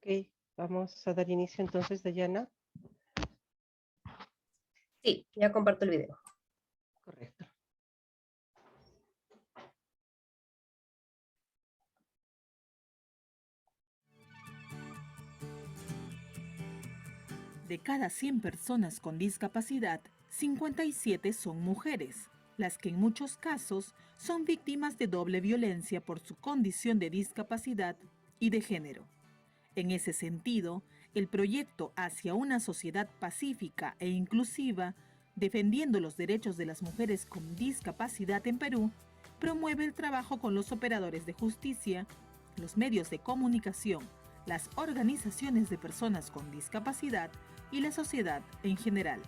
Ok, vamos a dar inicio entonces, Dayana. Sí, ya comparto el video. Correcto. De cada 100 personas con discapacidad, 57 son mujeres, las que en muchos casos son víctimas de doble violencia por su condición de discapacidad y de género. En ese sentido, el proyecto Hacia una sociedad pacífica e inclusiva, defendiendo los derechos de las mujeres con discapacidad en Perú, promueve el trabajo con los operadores de justicia, los medios de comunicación, las organizaciones de personas con discapacidad y la sociedad en general.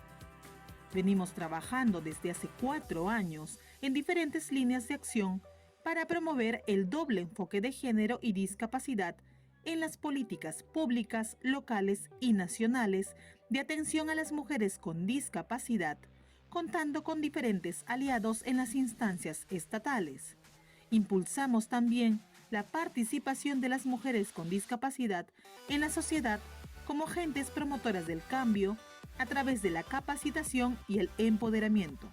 Venimos trabajando desde hace 4 años en diferentes líneas de acción para promover el doble enfoque de género y discapacidad en las políticas públicas, locales y nacionales de atención a las mujeres con discapacidad, contando con diferentes aliados en las instancias estatales. Impulsamos también la participación de las mujeres con discapacidad en la sociedad como agentes promotoras del cambio a través de la capacitación y el empoderamiento.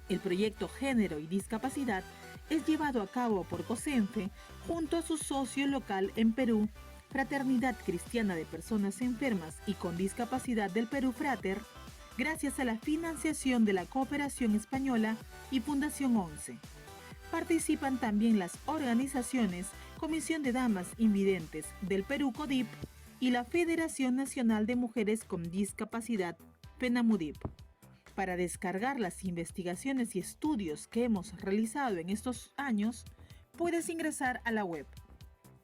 El proyecto Género y Discapacidad es llevado a cabo por COSENFE junto a su socio local en Perú, Fraternidad Cristiana de Personas Enfermas y con Discapacidad del Perú Frater, gracias a la financiación de la Cooperación Española y Fundación 11. Participan también las organizaciones Comisión de Damas Invidentes del Perú CODIP y la Federación Nacional de Mujeres con Discapacidad, FENAMUDIP. Para descargar las investigaciones y estudios que hemos realizado en estos años, puedes ingresar a la web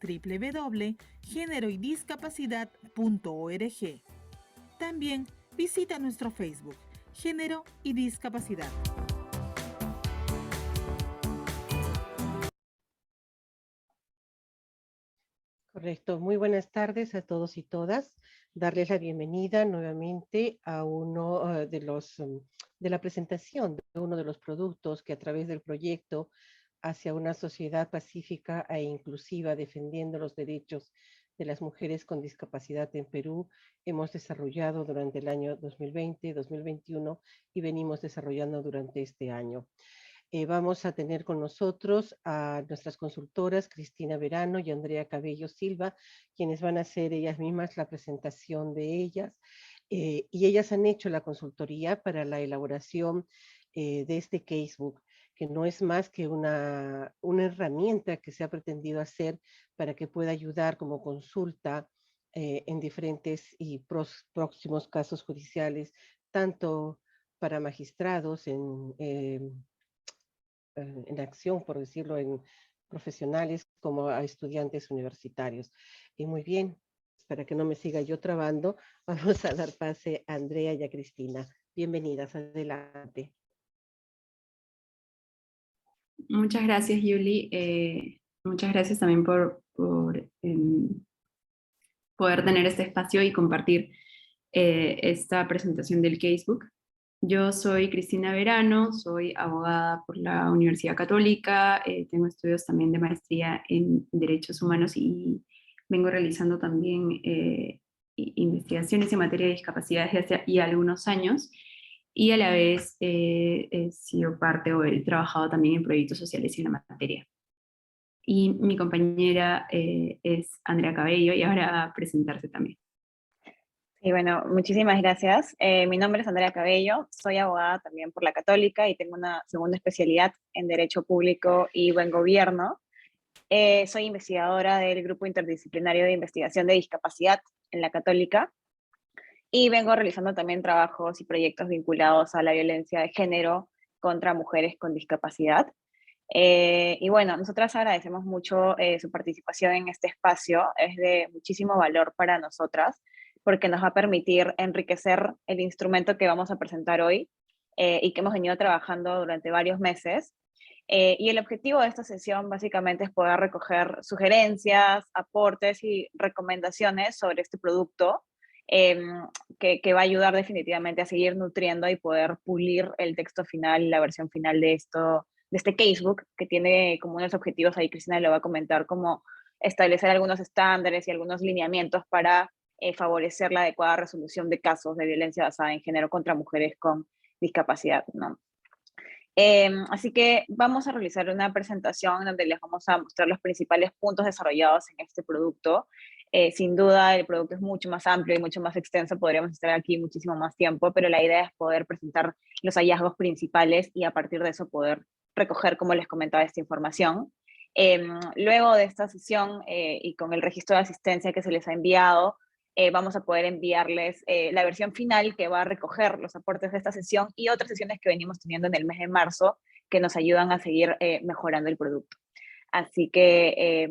www.generoydiscapacidad.org. También visita nuestro Facebook, Género y Discapacidad. Correcto. Muy buenas tardes a todos y todas. Darles la bienvenida nuevamente a uno de la presentación de uno de los productos que a través del proyecto Hacia una sociedad pacífica e inclusiva, defendiendo los derechos de las mujeres con discapacidad en Perú, hemos desarrollado durante el año 2020, 2021 y venimos desarrollando durante este año. Vamos a tener con nosotros a nuestras consultoras Cristina Verano y Andrea Cabello Silva, quienes van a hacer ellas mismas la presentación de ellas. Y ellas han hecho la consultoría para la elaboración de este casebook, que no es más que una herramienta que se ha pretendido hacer para que pueda ayudar como consulta en diferentes y próximos casos judiciales, tanto para magistrados en acción, por decirlo, en profesionales como a estudiantes universitarios. Y muy bien, para que no me siga yo trabando, vamos a dar pase a Andrea y a Cristina. Bienvenidas, adelante. Muchas gracias, Yuli. Muchas gracias también por poder tener este espacio y compartir esta presentación del casebook. Yo soy Cristina Verano, soy abogada por la Universidad Católica, tengo estudios también de maestría en Derechos Humanos y vengo realizando también investigaciones en materia de discapacidad desde hace ya algunos años, y a la vez he sido parte o he trabajado también en proyectos sociales en la materia. Y mi compañera es Andrea Cabello, y ahora va a presentarse también. Y bueno, muchísimas gracias. Mi nombre es Andrea Cabello, soy abogada también por la Católica y tengo una segunda especialidad en Derecho Público y Buen Gobierno. Soy investigadora del Grupo Interdisciplinario de Investigación de Discapacidad en la Católica y vengo realizando también trabajos y proyectos vinculados a la violencia de género contra mujeres con discapacidad. Y bueno, nosotras agradecemos mucho su participación en este espacio, es de muchísimo valor para nosotras, porque nos va a permitir enriquecer el instrumento que vamos a presentar hoy y que hemos venido trabajando durante varios meses. Y el objetivo de esta sesión básicamente es poder recoger sugerencias, aportes y recomendaciones sobre este producto eh, que va a ayudar definitivamente a seguir nutriendo y poder pulir el texto final, la versión final de este casebook, que tiene como unos objetivos, ahí Cristina lo va a comentar, como establecer algunos estándares y algunos lineamientos para favorecer la adecuada resolución de casos de violencia basada en género contra mujeres con discapacidad, ¿no? Así que vamos a realizar una presentación donde les vamos a mostrar los principales puntos desarrollados en este producto. Sin duda, el producto es mucho más amplio y mucho más extenso, podríamos estar aquí muchísimo más tiempo, pero la idea es poder presentar los hallazgos principales y a partir de eso poder recoger, como les comentaba, esta información. Luego de esta sesión y con el registro de asistencia que se les ha enviado, vamos a poder enviarles la versión final que va a recoger los aportes de esta sesión y otras sesiones que venimos teniendo en el mes de marzo que nos ayudan a seguir mejorando el producto. Así que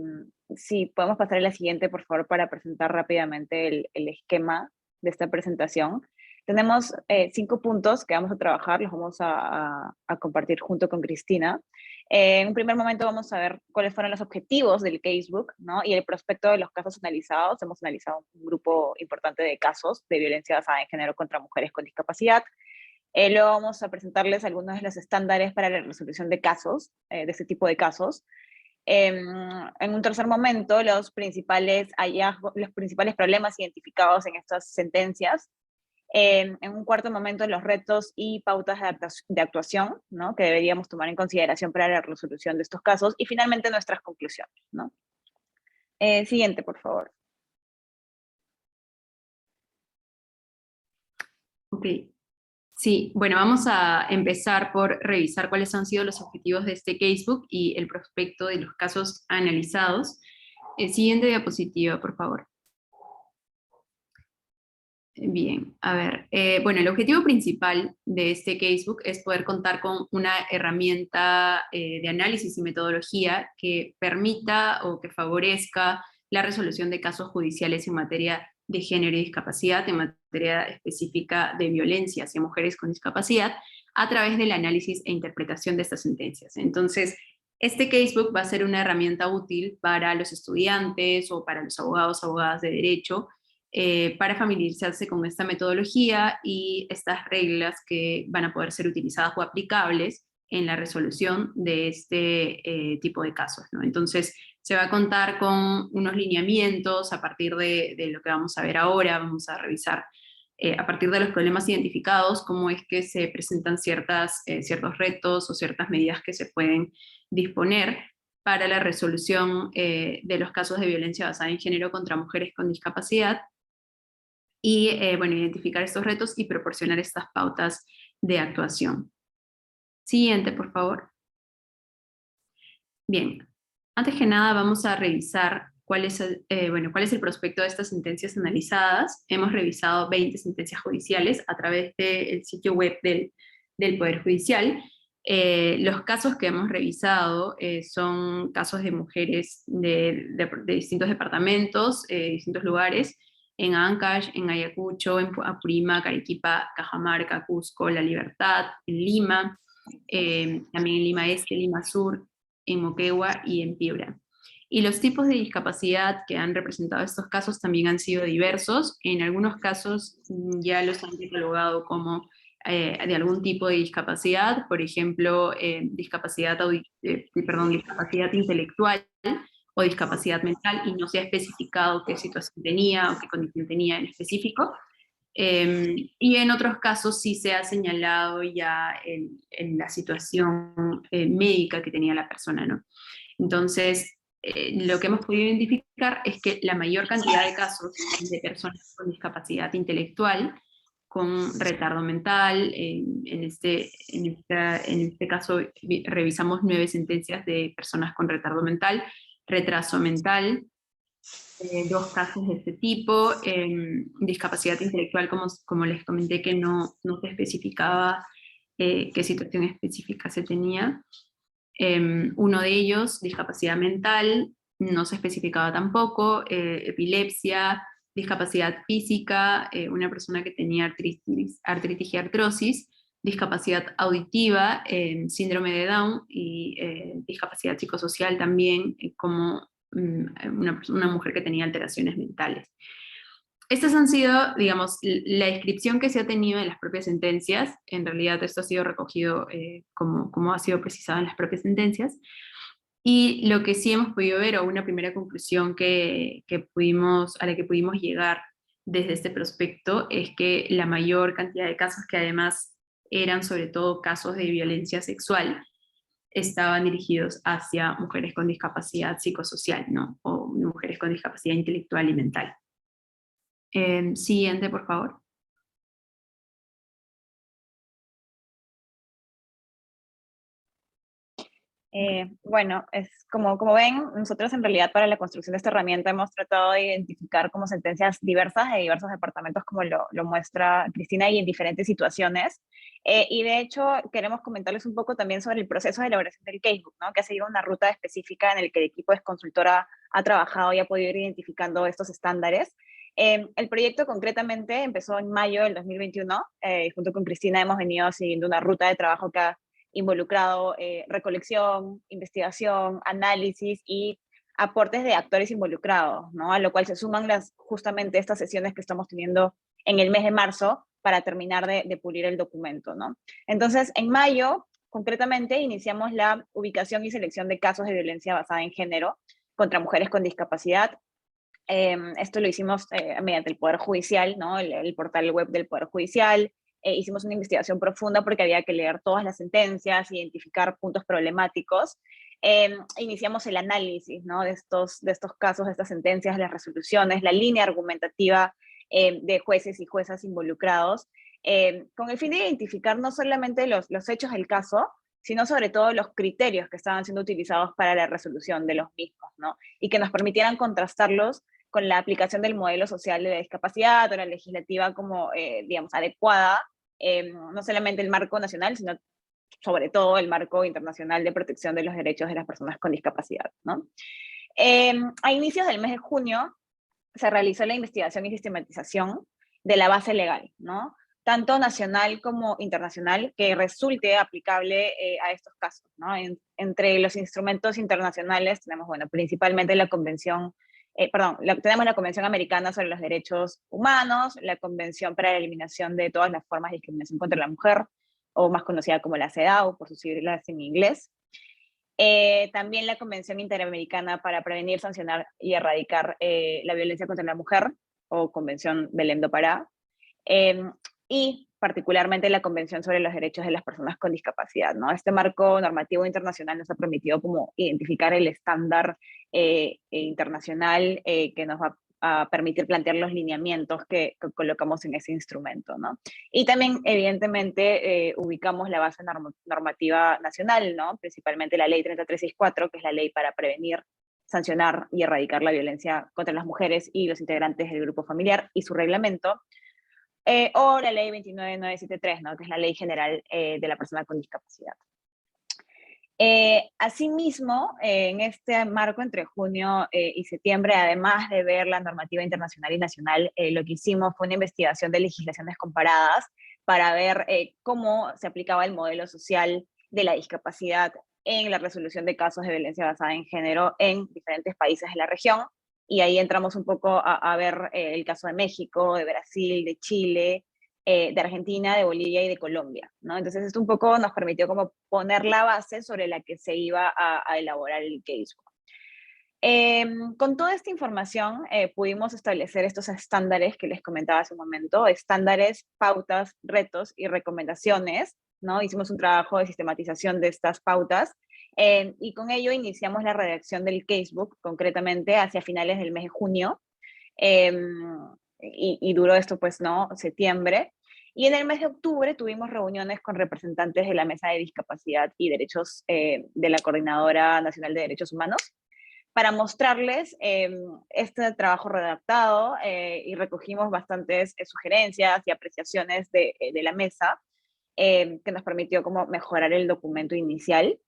sí, podemos pasar a la siguiente, por favor, para presentar rápidamente el esquema de esta presentación. Tenemos 5 puntos que vamos a trabajar, los vamos a compartir junto con Cristina. En un primer momento vamos a ver cuáles fueron los objetivos del casebook, ¿no? Y el prospecto de los casos analizados. Hemos analizado un grupo importante de casos de violencia basada en género contra mujeres con discapacidad. Luego vamos a presentarles algunos de los estándares para la resolución de casos, de este tipo de casos. En un tercer momento, los principales hallazgos, los principales problemas identificados en estas sentencias. En un cuarto momento, los retos y pautas de actuación, ¿no? Que deberíamos tomar en consideración para la resolución de estos casos. Y finalmente, nuestras conclusiones, ¿no? Siguiente, por favor. Ok. Sí, bueno, vamos a empezar por revisar cuáles han sido los objetivos de este casebook y el prospecto de los casos analizados. Siguiente diapositiva, por favor. Bien, a ver, bueno, el objetivo principal de este casebook es poder contar con una herramienta de análisis y metodología que permita o que favorezca la resolución de casos judiciales en materia de género y discapacidad, en materia específica de violencia hacia mujeres con discapacidad, a través del análisis e interpretación de estas sentencias. Entonces, este casebook va a ser una herramienta útil para los estudiantes o para los abogados, abogadas de derecho, para familiarizarse con esta metodología y estas reglas que van a poder ser utilizadas o aplicables en la resolución de este tipo de casos, ¿no? Entonces, se va a contar con unos lineamientos a partir de lo que vamos a ver ahora. Vamos a revisar a partir de los problemas identificados cómo es que se presentan ciertos retos o ciertas medidas que se pueden disponer para la resolución de los casos de violencia basada en género contra mujeres con discapacidad, y bueno, identificar estos retos y proporcionar estas pautas de actuación. Siguiente, por favor. Bien, antes que nada vamos a revisar cuál es el prospecto de estas sentencias analizadas. Hemos revisado 20 sentencias judiciales a través del sitio web del Poder Judicial. Los casos que hemos revisado son casos de mujeres de distintos departamentos, distintos lugares, en Ancash, en Ayacucho, en Apurímac, Arequipa, Cajamarca, Cusco, La Libertad, en Lima, también en Lima Este, Lima Sur, en Moquegua y en Piura. Y los tipos de discapacidad que han representado estos casos también han sido diversos. En algunos casos ya los han catalogado como de algún tipo de discapacidad, por ejemplo, discapacidad intelectual o discapacidad mental, y no se ha especificado qué situación tenía o qué condición tenía en específico. Y en otros casos sí se ha señalado ya en la situación médica que tenía la persona, ¿no? Entonces, lo que hemos podido identificar es que la mayor cantidad de casos de personas con discapacidad intelectual, con retardo mental, en este caso revisamos 9 sentencias de personas con retardo mental, retraso mental, 2 casos de este tipo, discapacidad intelectual, como les comenté, que no se especificaba qué situación específica se tenía. Uno de ellos, discapacidad mental, no se especificaba tampoco, epilepsia, discapacidad física, una persona que tenía artritis y artrosis, discapacidad auditiva, síndrome de Down y discapacidad psicosocial también, como una mujer que tenía alteraciones mentales. Estas han sido, digamos, la descripción que se ha tenido en las propias sentencias. En realidad esto ha sido recogido como ha sido precisado en las propias sentencias. Y lo que sí hemos podido ver, o una primera conclusión a la que pudimos llegar desde este prospecto, es que la mayor cantidad de casos, que además eran sobre todo casos de violencia sexual, estaban dirigidos hacia mujeres con discapacidad psicosocial, ¿no? O mujeres con discapacidad intelectual y mental. Siguiente, por favor. Bueno, es como ven, nosotros en realidad para la construcción de esta herramienta hemos tratado de identificar como sentencias diversas de diversos departamentos, como lo muestra Cristina, y en diferentes situaciones. Y de hecho, queremos comentarles un poco también sobre el proceso de elaboración del casebook, ¿no? Que ha seguido una ruta específica en el que el equipo de consultora ha trabajado y ha podido ir identificando estos estándares. El proyecto concretamente empezó en mayo del 2021. Junto con Cristina hemos venido siguiendo una ruta de trabajo que ha involucrado recolección, investigación, análisis y aportes de actores involucrados, ¿no? A lo cual se suman justamente estas sesiones que estamos teniendo en el mes de marzo para terminar de pulir el documento, ¿no? Entonces, en mayo, concretamente, iniciamos la ubicación y selección de casos de violencia basada en género contra mujeres con discapacidad. Esto lo hicimos mediante el Poder Judicial, ¿no? El portal web del Poder Judicial. Hicimos una investigación profunda porque había que leer todas las sentencias, identificar puntos problemáticos. Iniciamos el análisis, ¿no? de estos casos, de estas sentencias, las resoluciones, la línea argumentativa de jueces y juezas involucrados, con el fin de identificar no solamente los hechos del caso, sino sobre todo los criterios que estaban siendo utilizados para la resolución de los mismos, ¿no? Y que nos permitieran contrastarlos con la aplicación del modelo social de la discapacidad o la legislativa como, digamos, adecuada, no solamente el marco nacional, sino sobre todo el marco internacional de protección de los derechos de las personas con discapacidad, ¿no? A inicios del mes de junio se realizó la investigación y sistematización de la base legal, ¿no? Tanto nacional como internacional, que resulte aplicable a estos casos, ¿no? Entre los instrumentos internacionales tenemos, bueno, principalmente la Convención, tenemos la Convención Americana sobre los Derechos Humanos, la Convención para la Eliminación de todas las formas de discriminación contra la mujer, o más conocida como la CEDAW, por sus siglas en inglés. También la Convención Interamericana para Prevenir, Sancionar y Erradicar la Violencia contra la Mujer, o Convención Belém do Pará, y particularmente la Convención sobre los Derechos de las Personas con Discapacidad, ¿no? Este marco normativo internacional nos ha permitido como identificar el estándar internacional que nos va a permitir plantear los lineamientos que colocamos en ese instrumento, ¿no? Y también, evidentemente, ubicamos la base normativa nacional, ¿no? Principalmente la Ley 3364, que es la ley para prevenir, sancionar y erradicar la violencia contra las mujeres y los integrantes del grupo familiar, y su reglamento, o la Ley 29973, ¿no? Que es la Ley General de la Persona con Discapacidad. Asimismo, en este marco entre junio y septiembre, además de ver la normativa internacional y nacional, lo que hicimos fue una investigación de legislaciones comparadas para ver cómo se aplicaba el modelo social de la discapacidad en la resolución de casos de violencia basada en género en diferentes países de la región. Y ahí entramos un poco a ver el caso de México, de Brasil, de Chile, de Argentina, de Bolivia y de Colombia, ¿no? Entonces esto un poco nos permitió como poner la base sobre la que se iba a elaborar el casebook. Con toda esta información pudimos establecer estos estándares que les comentaba hace un momento, estándares, pautas, retos y recomendaciones, ¿no? Hicimos un trabajo de sistematización de estas pautas y con ello iniciamos la redacción del casebook, concretamente hacia finales del mes de junio, y duró esto pues, ¿no? Septiembre. Y en el mes de octubre tuvimos reuniones con representantes de la Mesa de Discapacidad y Derechos de la Coordinadora Nacional de Derechos Humanos para mostrarles este trabajo redactado y recogimos bastantes sugerencias y apreciaciones de la mesa que nos permitió como mejorar el documento inicial.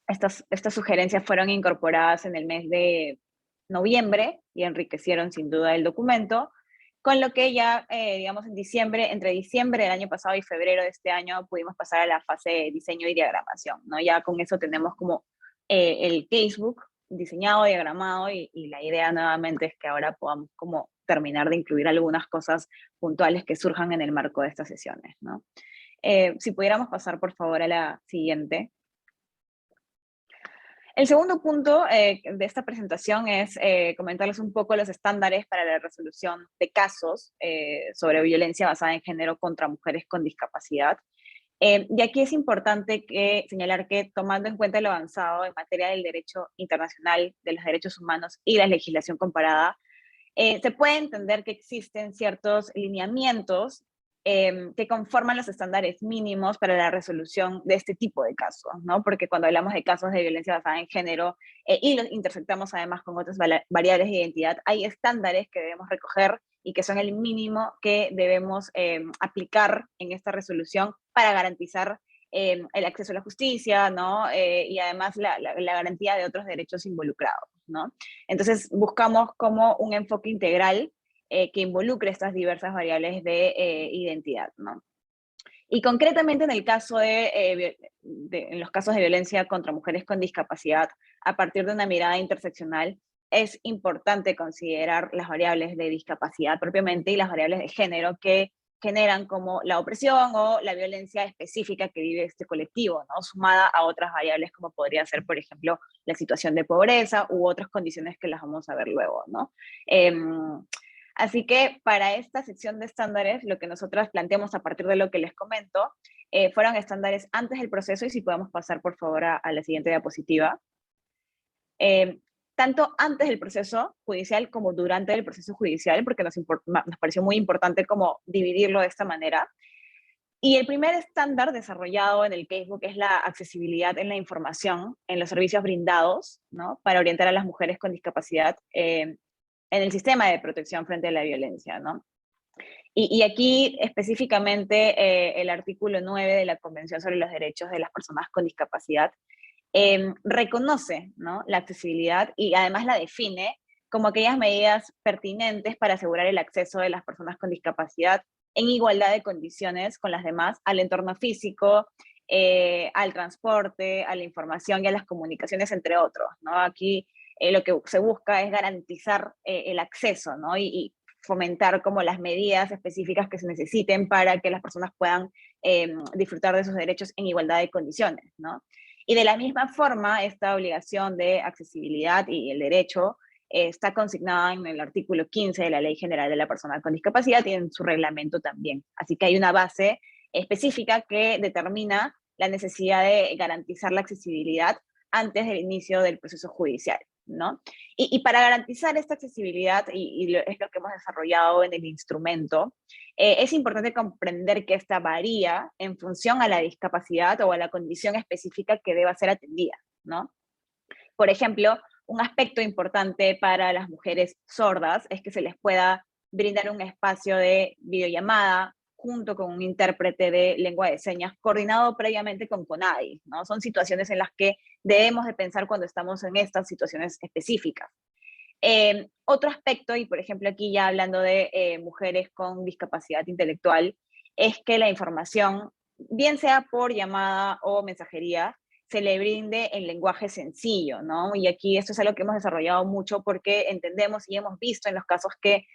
Estas sugerencias fueron incorporadas en el mes de noviembre y enriquecieron sin duda el documento, con lo que ya, digamos, entre diciembre del año pasado y febrero de este año pudimos pasar a la fase de diseño y diagramación, ¿no? Ya con eso tenemos como el casebook diseñado, diagramado, y la idea nuevamente es que ahora podamos como terminar de incluir algunas cosas puntuales que surjan en el marco de estas sesiones, ¿no? Si pudiéramos pasar por favor a la siguiente. El segundo punto de esta presentación es comentarles un poco los estándares para la resolución de casos sobre violencia basada en género contra mujeres con discapacidad. Y aquí es importante señalar que, tomando en cuenta lo avanzado en materia del derecho internacional, de los derechos humanos y la legislación comparada, se puede entender que existen ciertos lineamientos que conforman los estándares mínimos para la resolución de este tipo de casos, ¿no? Porque cuando hablamos de casos de violencia basada en género y los intersectamos además con otras variables de identidad, hay estándares que debemos recoger y que son el mínimo que debemos aplicar en esta resolución para garantizar el acceso a la justicia, ¿no? Y además la garantía de otros derechos involucrados, ¿no? Entonces buscamos como un enfoque integral que involucre estas diversas variables de identidad, ¿no? Y concretamente en el caso en los casos de violencia contra mujeres con discapacidad, a partir de una mirada interseccional, es importante considerar las variables de discapacidad propiamente y las variables de género que generan como la opresión o la violencia específica que vive este colectivo, ¿no? Sumada a otras variables como podría ser, por ejemplo, la situación de pobreza u otras condiciones que las vamos a ver luego, ¿no? Así que para esta sección de estándares, lo que nosotras planteamos a partir de lo que les comento, fueron estándares antes del proceso, y si podemos pasar por favor a la siguiente diapositiva. Tanto antes del proceso judicial como durante el proceso judicial, porque nos pareció muy importante como dividirlo de esta manera. Y el primer estándar desarrollado en el Casebook es la accesibilidad en la información en los servicios brindados, ¿no? Para orientar a las mujeres con discapacidad en el sistema de protección frente a la violencia, ¿no? Y aquí específicamente el artículo 9 de la Convención sobre los Derechos de las Personas con Discapacidad reconoce, ¿no?, la accesibilidad y además la define como aquellas medidas pertinentes para asegurar el acceso de las personas con discapacidad en igualdad de condiciones con las demás al entorno físico, al transporte, a la información y a las comunicaciones, entre otros, ¿no? Aquí lo que se busca es garantizar el acceso, ¿no? Y fomentar como las medidas específicas que se necesiten para que las personas puedan disfrutar de sus derechos en igualdad de condiciones, ¿no? Y de la misma forma, esta obligación de accesibilidad y el derecho está consignada en el artículo 15 de la Ley General de la Persona con Discapacidad y en su reglamento también. Así que hay una base específica que determina la necesidad de garantizar la accesibilidad antes del inicio del proceso judicial, ¿no? Y para garantizar esta accesibilidad, es lo que hemos desarrollado en el instrumento, es importante comprender que esta varía en función a la discapacidad o a la condición específica que deba ser atendida, ¿no? Por ejemplo, un aspecto importante para las mujeres sordas es que se les pueda brindar un espacio de videollamada junto con un intérprete de lengua de señas coordinado previamente con CONADI, ¿no? Son situaciones en las que debemos de pensar cuando estamos en estas situaciones específicas. Otro aspecto, y por ejemplo aquí ya hablando de mujeres con discapacidad intelectual, es que la información, bien sea por llamada o mensajería, se le brinde en lenguaje sencillo, ¿no? Y aquí esto es algo que hemos desarrollado mucho porque entendemos y hemos visto en los casos que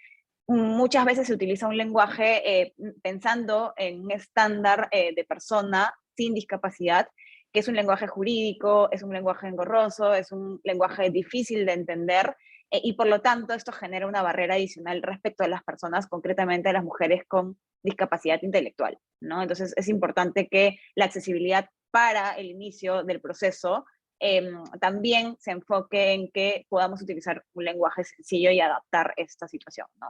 muchas veces se utiliza un lenguaje pensando en un estándar de persona sin discapacidad, que es un lenguaje jurídico, es un lenguaje engorroso, es un lenguaje difícil de entender, y por lo tanto esto genera una barrera adicional respecto a las personas, concretamente a las mujeres con discapacidad intelectual, ¿no? Entonces es importante que la accesibilidad para el inicio del proceso también se enfoque en que podamos utilizar un lenguaje sencillo y adaptar esta situación, ¿no?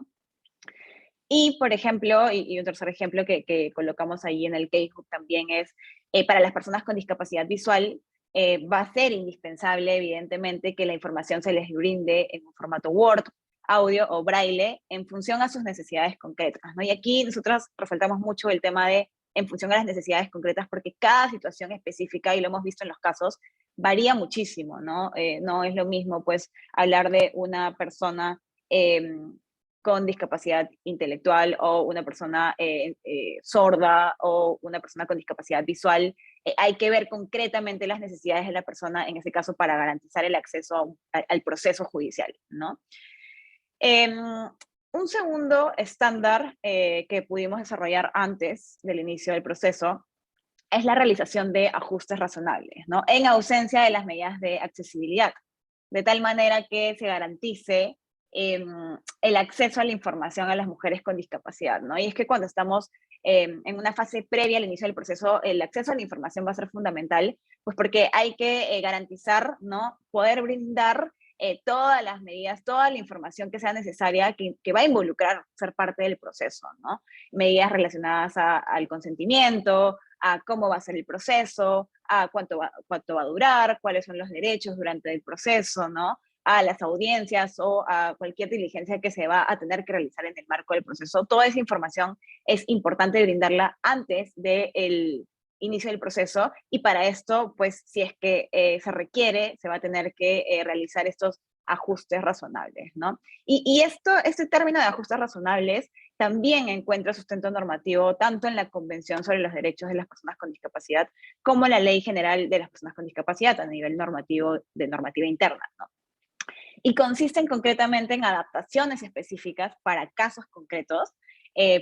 Y, por ejemplo, y un tercer ejemplo que colocamos ahí en el Casebook también es, para las personas con discapacidad visual, va a ser indispensable, evidentemente, que la información se les brinde en un formato Word, audio o braille, en función a sus necesidades concretas, ¿no? Y aquí nosotros resaltamos mucho el tema de en función a las necesidades concretas, porque cada situación específica, y lo hemos visto en los casos, varía muchísimo, ¿no? No es lo mismo, pues, hablar de una persona con discapacidad intelectual o una persona sorda o una persona con discapacidad visual. Hay que ver concretamente las necesidades de la persona, en ese caso, para garantizar el acceso al proceso judicial, ¿no? Un segundo estándar que pudimos desarrollar antes del inicio del proceso es la realización de ajustes razonables, ¿no? En ausencia de las medidas de accesibilidad, de tal manera que se garantice el acceso a la información a las mujeres con discapacidad, ¿no? Y es que cuando estamos en una fase previa al inicio del proceso, el acceso a la información va a ser fundamental, pues porque hay que garantizar, ¿no? Poder brindar todas las medidas, toda la información que sea necesaria, que va a involucrar ser parte del proceso, ¿no? Medidas relacionadas al consentimiento, a cómo va a ser el proceso, a cuánto va a durar, cuáles son los derechos durante el proceso, ¿no? A las audiencias o a cualquier diligencia que se va a tener que realizar en el marco del proceso. Toda esa información es importante brindarla antes del inicio del proceso, y para esto, pues, si es que se requiere, se va a tener que realizar estos ajustes razonables, ¿no? Y este término de ajustes razonables también encuentra sustento normativo tanto en la Convención sobre los Derechos de las Personas con Discapacidad como en la Ley General de las Personas con Discapacidad a nivel normativo, de normativa interna, ¿no? Y consisten concretamente en adaptaciones específicas para casos concretos,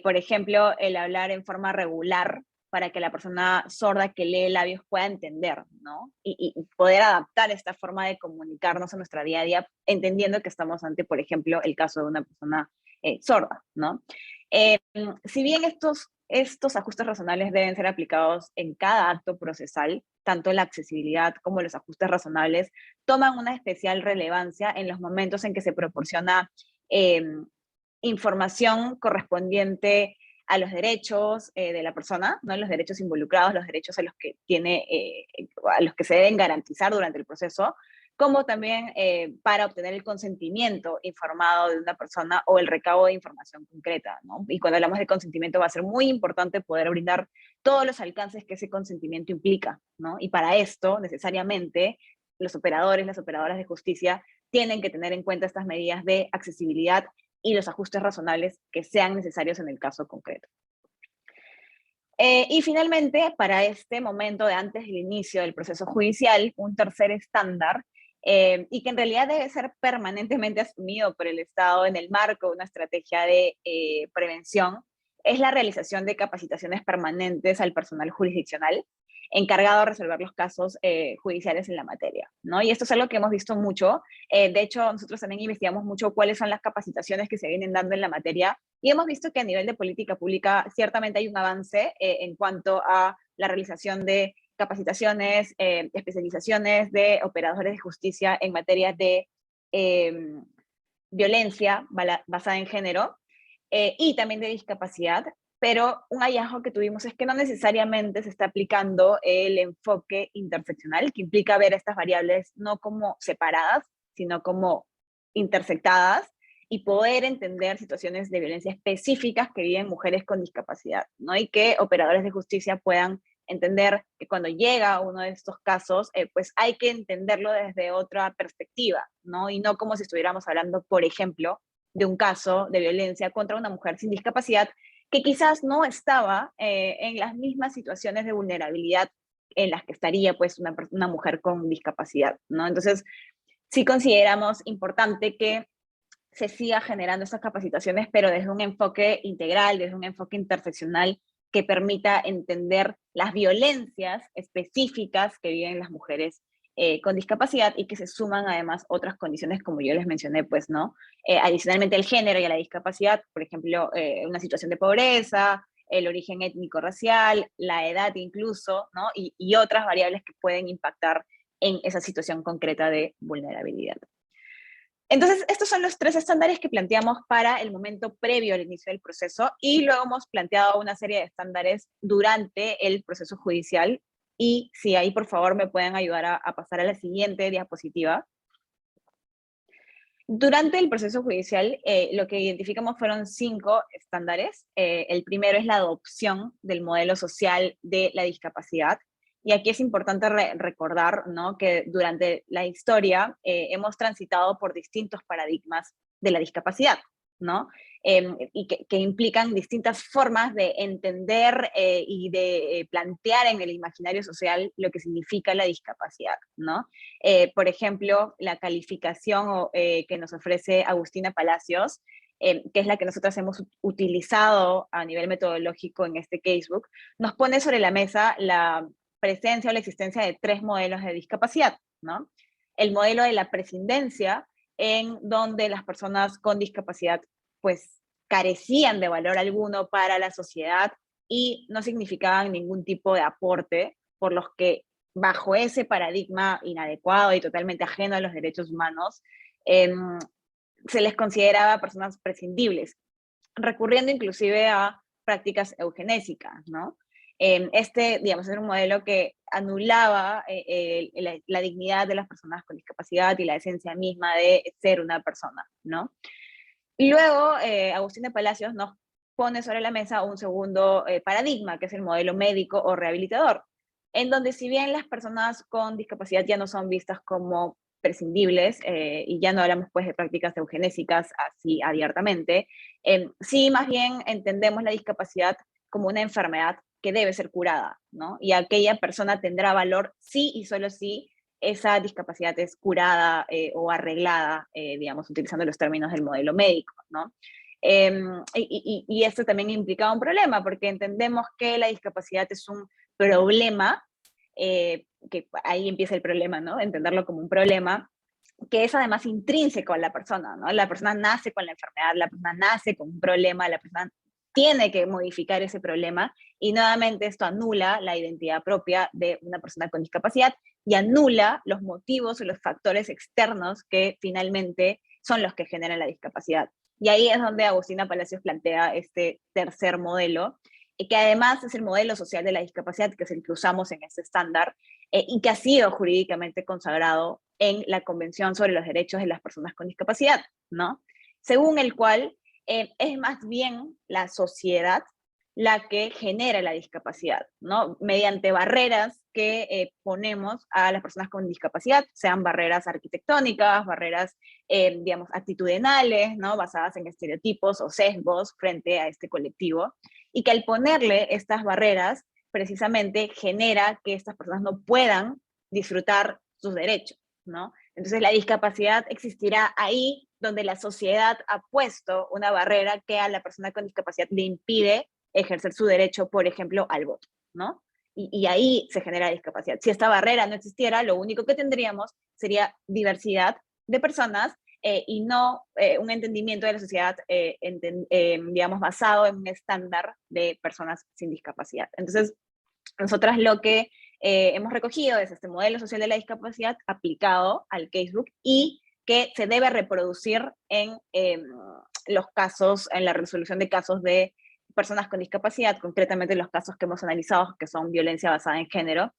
por ejemplo, el hablar en forma regular para que la persona sorda que lee labios pueda entender, ¿no? Y poder adaptar esta forma de comunicarnos en nuestra día a día, entendiendo que estamos ante, por ejemplo, el caso de una persona sorda, ¿no? Si bien estos ajustes razonables deben ser aplicados en cada acto procesal, tanto la accesibilidad como los ajustes razonables toman una especial relevancia en los momentos en que se proporciona información correspondiente a los derechos de la persona, ¿no? Los derechos involucrados, los derechos a los que a los que se deben garantizar durante el proceso, como también para obtener el consentimiento informado de una persona o el recabo de información concreta, ¿no? Y cuando hablamos de consentimiento va a ser muy importante poder brindar todos los alcances que ese consentimiento implica, ¿no? Y para esto, necesariamente, los operadores, las operadoras de justicia tienen que tener en cuenta estas medidas de accesibilidad y los ajustes razonables que sean necesarios en el caso concreto. Y finalmente, para este momento de antes del inicio del proceso judicial, un tercer estándar, y que en realidad debe ser permanentemente asumido por el Estado en el marco de una estrategia de prevención, es la realización de capacitaciones permanentes al personal jurisdiccional encargado de resolver los casos judiciales en la materia, ¿no? Y esto es algo que hemos visto mucho. De hecho, nosotros también investigamos mucho cuáles son las capacitaciones que se vienen dando en la materia, y hemos visto que a nivel de política pública ciertamente hay un avance en cuanto a la realización de capacitaciones, especializaciones de operadores de justicia en materia de violencia basada en género y también de discapacidad. Pero un hallazgo que tuvimos es que no necesariamente se está aplicando el enfoque interseccional, que implica ver estas variables no como separadas, sino como intersectadas, y poder entender situaciones de violencia específicas que viven mujeres con discapacidad, ¿no? Y que operadores de justicia puedan entender que cuando llega uno de estos casos, pues hay que entenderlo desde otra perspectiva, ¿no? Y no como si estuviéramos hablando, por ejemplo, de un caso de violencia contra una mujer sin discapacidad, que quizás no estaba en las mismas situaciones de vulnerabilidad en las que estaría pues una mujer con discapacidad, ¿no? Entonces, sí consideramos importante que se siga generando estas capacitaciones, pero desde un enfoque integral, desde un enfoque interseccional que permita entender las violencias específicas que viven las mujeres con discapacidad, y que se suman además otras condiciones, como yo les mencioné, pues, ¿no? Adicionalmente al género y a la discapacidad, por ejemplo, una situación de pobreza, el origen étnico-racial, la edad incluso, ¿no? Y otras variables que pueden impactar en esa situación concreta de vulnerabilidad. Entonces, estos son los 3 estándares que planteamos para el momento previo al inicio del proceso, y luego hemos planteado una serie de estándares durante el proceso judicial. Y si ahí, por favor, me pueden ayudar a pasar a la siguiente diapositiva. Durante el proceso judicial, lo que identificamos fueron 5 estándares. El primero es la adopción del modelo social de la discapacidad. Y aquí es importante recordar, ¿no?, que durante la historia hemos transitado por distintos paradigmas de la discapacidad, ¿no? Y que implican distintas formas de entender y de plantear en el imaginario social lo que significa la discapacidad, ¿no? Por ejemplo, la calificación que nos ofrece Agustina Palacios que es la que nosotros hemos utilizado a nivel metodológico en este casebook, nos pone sobre la mesa la presencia o la existencia de 3 modelos de discapacidad, ¿no? El modelo de la prescindencia, en donde las personas con discapacidad pues carecían de valor alguno para la sociedad y no significaban ningún tipo de aporte, por los que bajo ese paradigma inadecuado y totalmente ajeno a los derechos humanos, se les consideraba personas prescindibles, recurriendo inclusive a prácticas eugenésicas, ¿no? Digamos, era un modelo que anulaba la dignidad de las personas con discapacidad y la esencia misma de ser una persona, ¿no? Y luego Agustín de Palacios nos pone sobre la mesa un segundo paradigma, que es el modelo médico o rehabilitador, en donde si bien las personas con discapacidad ya no son vistas como prescindibles, y ya no hablamos pues de prácticas eugenésicas así abiertamente, sí más bien entendemos la discapacidad como una enfermedad que debe ser curada, ¿no? Y aquella persona tendrá valor sí y solo si esa discapacidad es curada o arreglada, digamos, utilizando los términos del modelo médico, ¿no? Y esto también implicaba un problema, porque entendemos que la discapacidad es un problema, que ahí empieza el problema, ¿no? Entenderlo como un problema, que es además intrínseco a la persona, ¿no? La persona nace con la enfermedad, la persona nace con un problema, la persona tiene que modificar ese problema, y nuevamente esto anula la identidad propia de una persona con discapacidad y anula los motivos o los factores externos que finalmente son los que generan la discapacidad. Y ahí es donde Agustina Palacios plantea este tercer modelo, que además es el modelo social de la discapacidad, que es el que usamos en este estándar, y que ha sido jurídicamente consagrado en la Convención sobre los Derechos de las Personas con Discapacidad, ¿no? Según el cual es más bien la sociedad la que genera la discapacidad, ¿no? Mediante barreras que ponemos a las personas con discapacidad, sean barreras arquitectónicas, barreras, digamos, actitudinales, ¿no? Basadas en estereotipos o sesgos frente a este colectivo, y que al ponerle estas barreras, precisamente genera que estas personas no puedan disfrutar sus derechos, ¿no? Entonces la discapacidad existirá ahí donde la sociedad ha puesto una barrera que a la persona con discapacidad le impide ejercer su derecho, por ejemplo, al voto, ¿no? Y ahí se genera discapacidad. Si esta barrera no existiera, lo único que tendríamos sería diversidad de personas, y no un entendimiento de la sociedad, digamos, basado en un estándar de personas sin discapacidad. Entonces, nosotras lo que hemos recogido es este modelo social de la discapacidad aplicado al casebook, y que se debe reproducir en los casos, en la resolución de casos de personas con discapacidad, concretamente los casos que hemos analizado, que son violencia basada en género,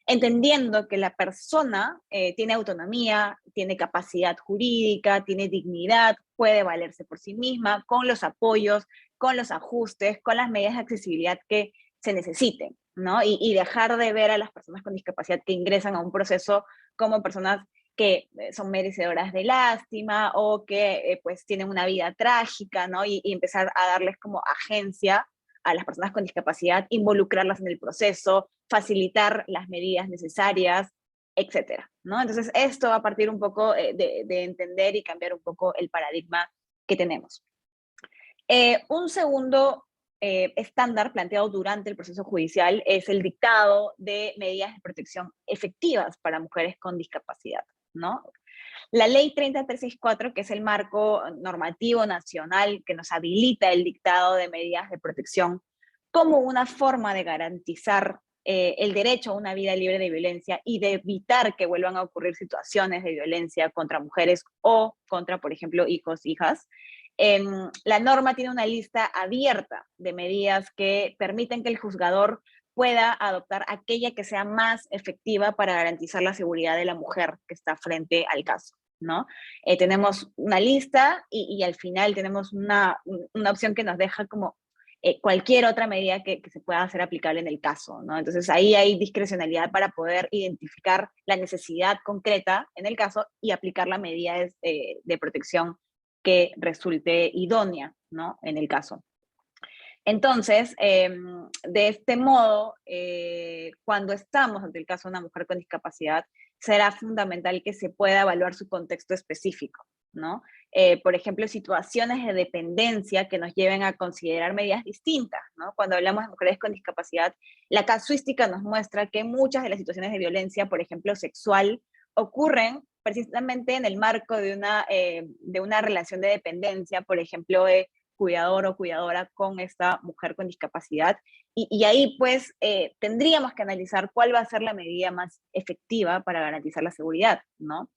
entendiendo que la persona tiene autonomía, tiene capacidad jurídica, tiene dignidad, puede valerse por sí misma, con los apoyos, con los ajustes, con las medidas de accesibilidad que se necesiten, ¿no? Y dejar de ver a las personas con discapacidad que ingresan a un proceso como personas que son merecedoras de lástima, o que pues tienen una vida trágica, ¿no? Y empezar a darles como agencia a las personas con discapacidad, involucrarlas en el proceso, facilitar las medidas necesarias, etcétera, ¿no? Entonces esto va a partir un poco de entender y cambiar un poco el paradigma que tenemos. Un segundo estándar planteado durante el proceso judicial es el dictado de medidas de protección efectivas para mujeres con discapacidad, ¿no? La ley 30364, que es el marco normativo nacional que nos habilita el dictado de medidas de protección como una forma de garantizar el derecho a una vida libre de violencia y de evitar que vuelvan a ocurrir situaciones de violencia contra mujeres o contra, por ejemplo, hijos, hijas. La norma tiene una lista abierta de medidas que permiten que el juzgador pueda adoptar aquella que sea más efectiva para garantizar la seguridad de la mujer que está frente al caso, ¿no? Tenemos una lista y al final tenemos una opción que nos deja como cualquier otra medida que se pueda hacer aplicable en el caso, ¿no? Entonces ahí hay discrecionalidad para poder identificar la necesidad concreta en el caso y aplicar la medida de protección que resulte idónea, ¿no? En el caso. Entonces, de este modo, cuando estamos ante el caso de una mujer con discapacidad, será fundamental que se pueda evaluar su contexto específico, ¿no? Por ejemplo, situaciones de dependencia que nos lleven a considerar medidas distintas, ¿no? Cuando hablamos de mujeres con discapacidad, la casuística nos muestra que muchas de las situaciones de violencia, por ejemplo, sexual, ocurren precisamente en el marco de una relación de dependencia, por ejemplo, de cuidador o cuidadora con esta mujer con discapacidad. Y ahí, pues, tendríamos que analizar cuál va a ser la medida más efectiva para garantizar la seguridad, ¿no?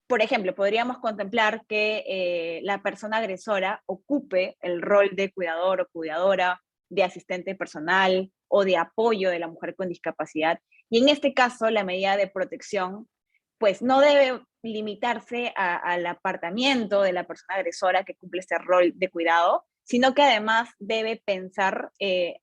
Por ejemplo, podríamos contemplar que la persona agresora ocupe el rol de cuidador o cuidadora, de asistente personal o de apoyo de la mujer con discapacidad. Y en este caso, la medida de protección, pues no debe limitarse al apartamiento de la persona agresora que cumple este rol de cuidado, sino que además debe pensar en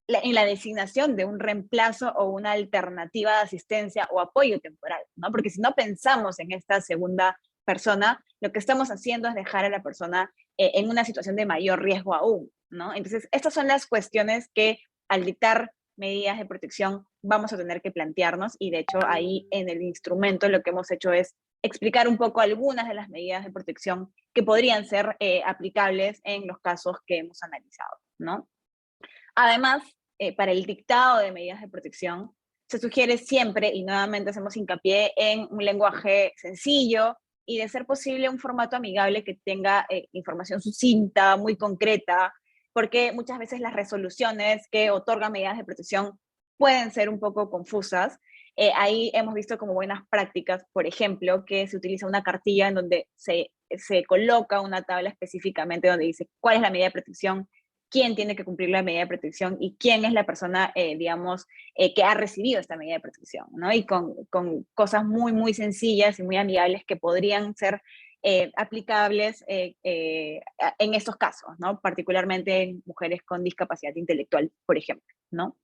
la designación de un reemplazo o una alternativa de asistencia o apoyo temporal, ¿no? Porque si no pensamos en esta segunda persona, lo que estamos haciendo es dejar a la persona en una situación de mayor riesgo aún, ¿no? Entonces, estas son las cuestiones que al dictar medidas de protección vamos a tener que plantearnos, y de hecho ahí en el instrumento lo que hemos hecho es explicar un poco algunas de las medidas de protección que podrían ser aplicables en los casos que hemos analizado, ¿no? Además, para el dictado de medidas de protección, se sugiere siempre, y nuevamente hacemos hincapié en un lenguaje sencillo y de ser posible un formato amigable que tenga información sucinta, muy concreta, porque muchas veces las resoluciones que otorgan medidas de protección pueden ser un poco confusas. Ahí hemos visto como buenas prácticas, por ejemplo, que se utiliza una cartilla en donde se coloca una tabla específicamente donde dice cuál es la medida de protección, quién tiene que cumplir la medida de protección y quién es la persona, digamos, que ha recibido esta medida de protección, ¿no? Y con cosas muy, muy sencillas y muy amigables que podrían ser aplicables en estos casos, ¿no? Particularmente en mujeres con discapacidad intelectual, por ejemplo, ¿no?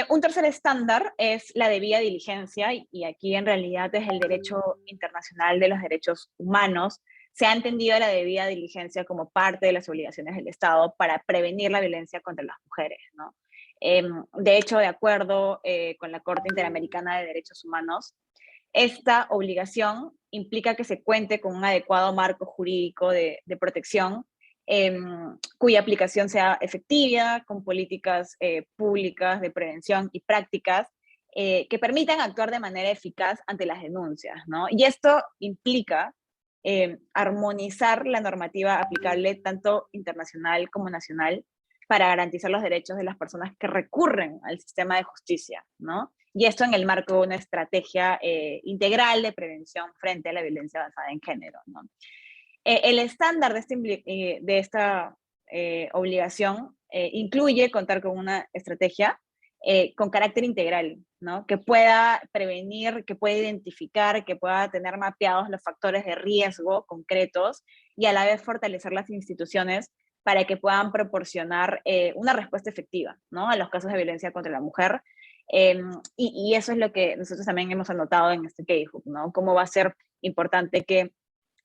Un tercer estándar es la debida diligencia, y aquí en realidad es el derecho internacional de los derechos humanos. Se ha entendido la debida diligencia como parte de las obligaciones del Estado para prevenir la violencia contra las mujeres, ¿no? De hecho, de acuerdo con la Corte Interamericana de Derechos Humanos, esta obligación implica que se cuente con un adecuado marco jurídico de protección, cuya aplicación sea efectiva, con políticas públicas de prevención y prácticas que permitan actuar de manera eficaz ante las denuncias, ¿no? Y esto implica armonizar la normativa aplicable tanto internacional como nacional para garantizar los derechos de las personas que recurren al sistema de justicia, ¿no? Y esto en el marco de una estrategia integral de prevención frente a la violencia basada en género, ¿no? El estándar de esta obligación incluye contar con una estrategia con carácter integral, ¿no? Que pueda prevenir, que pueda identificar, que pueda tener mapeados los factores de riesgo concretos y a la vez fortalecer las instituciones para que puedan proporcionar una respuesta efectiva, ¿no? A los casos de violencia contra la mujer. Y eso es lo que nosotros también hemos anotado en este casebook, ¿no? Cómo va a ser importante que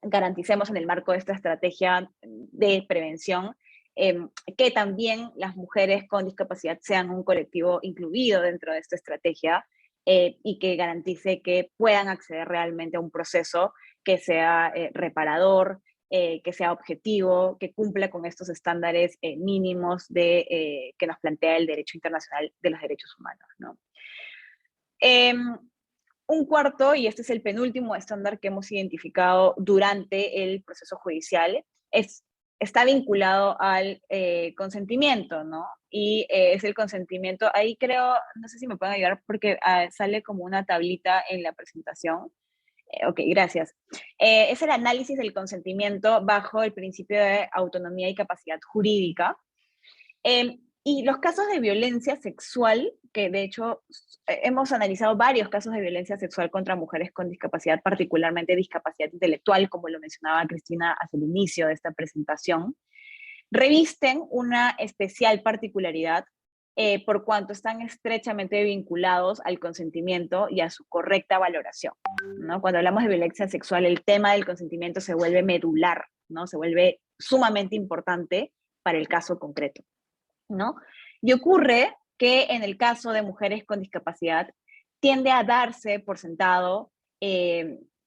garanticemos en el marco de esta estrategia de prevención que también las mujeres con discapacidad sean un colectivo incluido dentro de esta estrategia y que garantice que puedan acceder realmente a un proceso que sea reparador, que sea objetivo, que cumpla con estos estándares mínimos que nos plantea el derecho internacional de los derechos humanos, ¿no? Un cuarto, y este es el penúltimo estándar que hemos identificado durante el proceso judicial, está vinculado al consentimiento, ¿no? Y es el consentimiento, ahí creo, no sé si me pueden ayudar porque sale como una tablita en la presentación. Ok, gracias. Es el análisis del consentimiento bajo el principio de autonomía y capacidad jurídica. Y los casos de violencia sexual, que de hecho hemos analizado varios casos de violencia sexual contra mujeres con discapacidad, particularmente discapacidad intelectual, como lo mencionaba Cristina hacia el inicio de esta presentación, revisten una especial particularidad por cuanto están estrechamente vinculados al consentimiento y a su correcta valoración, ¿no? Cuando hablamos de violencia sexual, el tema del consentimiento se vuelve medular, ¿no? Se vuelve sumamente importante para el caso concreto, ¿no? Y ocurre que en el caso de mujeres con discapacidad tiende a darse por sentado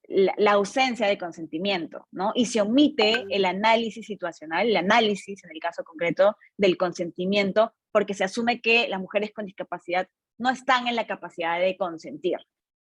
la ausencia de consentimiento, ¿no? Y se omite el análisis situacional, el análisis, en el caso concreto, del consentimiento, porque se asume que las mujeres con discapacidad no están en la capacidad de consentir,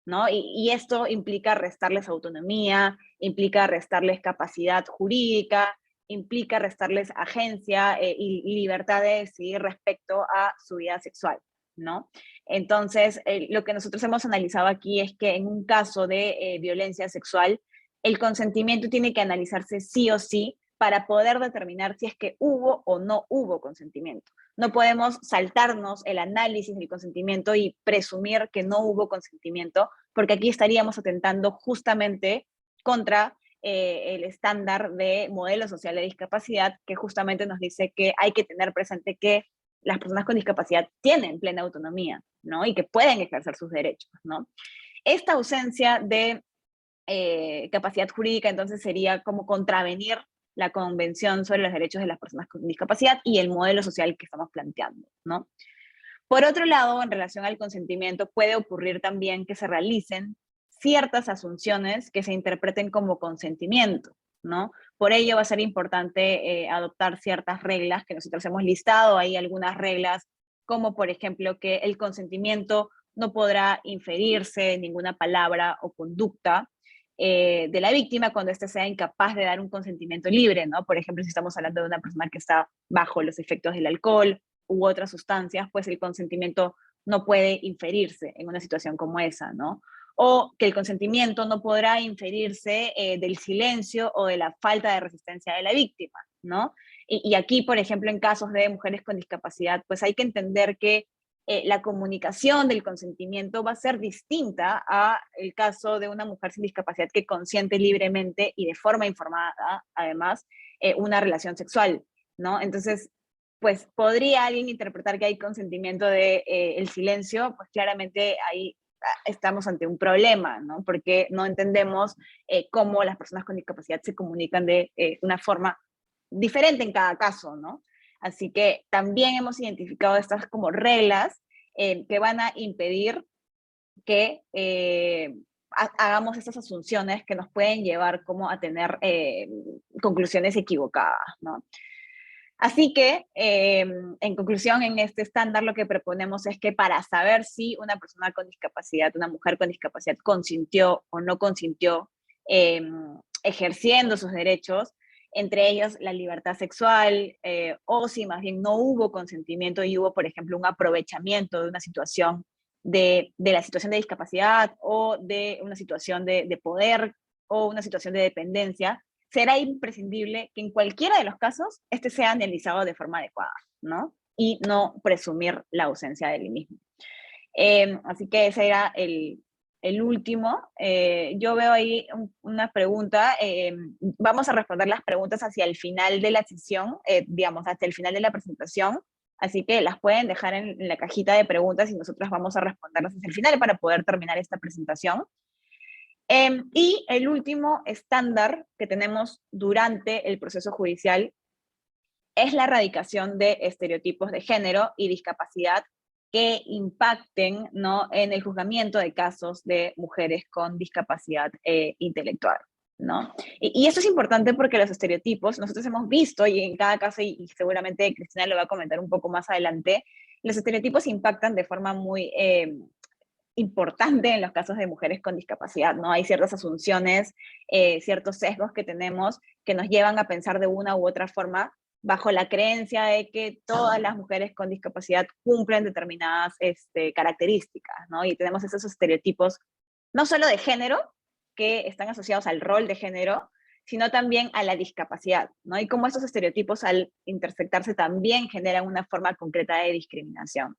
¿no? Y esto implica restarles autonomía, implica restarles capacidad jurídica, implica restarles agencia y libertad de decidir respecto a su vida sexual, ¿no? Entonces, lo que nosotros hemos analizado aquí es que en un caso de violencia sexual, el consentimiento tiene que analizarse sí o sí para poder determinar si es que hubo o no hubo consentimiento. No podemos saltarnos el análisis del consentimiento y presumir que no hubo consentimiento, porque aquí estaríamos atentando justamente contra el estándar de modelo social de discapacidad, que justamente nos dice que hay que tener presente que las personas con discapacidad tienen plena autonomía, ¿no? Y que pueden ejercer sus derechos, ¿no? Esta ausencia de capacidad jurídica entonces sería como contravenir la Convención sobre los Derechos de las Personas con Discapacidad y el modelo social que estamos planteando, ¿no? Por otro lado, en relación al consentimiento, puede ocurrir también que se realicen ciertas asunciones que se interpreten como consentimiento, ¿no? Por ello va a ser importante adoptar ciertas reglas que nosotros hemos listado. Hay algunas reglas, como por ejemplo que el consentimiento no podrá inferirse en ninguna palabra o conducta de la víctima cuando éste sea incapaz de dar un consentimiento libre, ¿no? Por ejemplo, si estamos hablando de una persona que está bajo los efectos del alcohol u otras sustancias, pues el consentimiento no puede inferirse en una situación como esa, ¿no? O que el consentimiento no podrá inferirse del silencio o de la falta de resistencia de la víctima, ¿no? Y aquí, por ejemplo, en casos de mujeres con discapacidad, pues hay que entender que la comunicación del consentimiento va a ser distinta a el caso de una mujer sin discapacidad que consiente libremente y de forma informada, además, una relación sexual, ¿no? Entonces, pues, ¿podría alguien interpretar que hay consentimiento de el silencio? Pues claramente ahí estamos ante un problema, ¿no? Porque no entendemos cómo las personas con discapacidad se comunican de una forma diferente en cada caso, ¿no? Así que también hemos identificado estas como reglas que van a impedir que hagamos estas asunciones que nos pueden llevar como a tener conclusiones equivocadas, ¿no? Así que, en conclusión, en este estándar lo que proponemos es que para saber si una persona con discapacidad, una mujer con discapacidad, consintió o no consintió ejerciendo sus derechos, entre ellos la libertad sexual, o si más bien no hubo consentimiento y hubo, por ejemplo, un aprovechamiento de una situación de la situación de discapacidad o de una situación de poder o una situación de dependencia, será imprescindible que en cualquiera de los casos este sea analizado de forma adecuada, ¿no? Y no presumir la ausencia del mismo. Así que ese era el último. Yo veo ahí una pregunta. Vamos a responder las preguntas hacia el final de la sesión, digamos, hasta el final de la presentación. Así que las pueden dejar en la cajita de preguntas y nosotros vamos a responderlas hasta el final para poder terminar esta presentación. Y el último estándar que tenemos durante el proceso judicial es la erradicación de estereotipos de género y discapacidad que impacten, ¿no?, en el juzgamiento de casos de mujeres con discapacidad intelectual, ¿no? Y esto es importante porque los estereotipos, nosotros hemos visto, y en cada caso, y seguramente Cristina lo va a comentar un poco más adelante, los estereotipos impactan de forma muy importante en los casos de mujeres con discapacidad, ¿no? Hay ciertas asunciones, ciertos sesgos que tenemos que nos llevan a pensar de una u otra forma bajo la creencia de que todas las mujeres con discapacidad cumplen determinadas características, ¿no? Y tenemos esos estereotipos, no solo de género, que están asociados al rol de género, sino también a la discapacidad, ¿no? Y cómo estos estereotipos al intersectarse también generan una forma concreta de discriminación.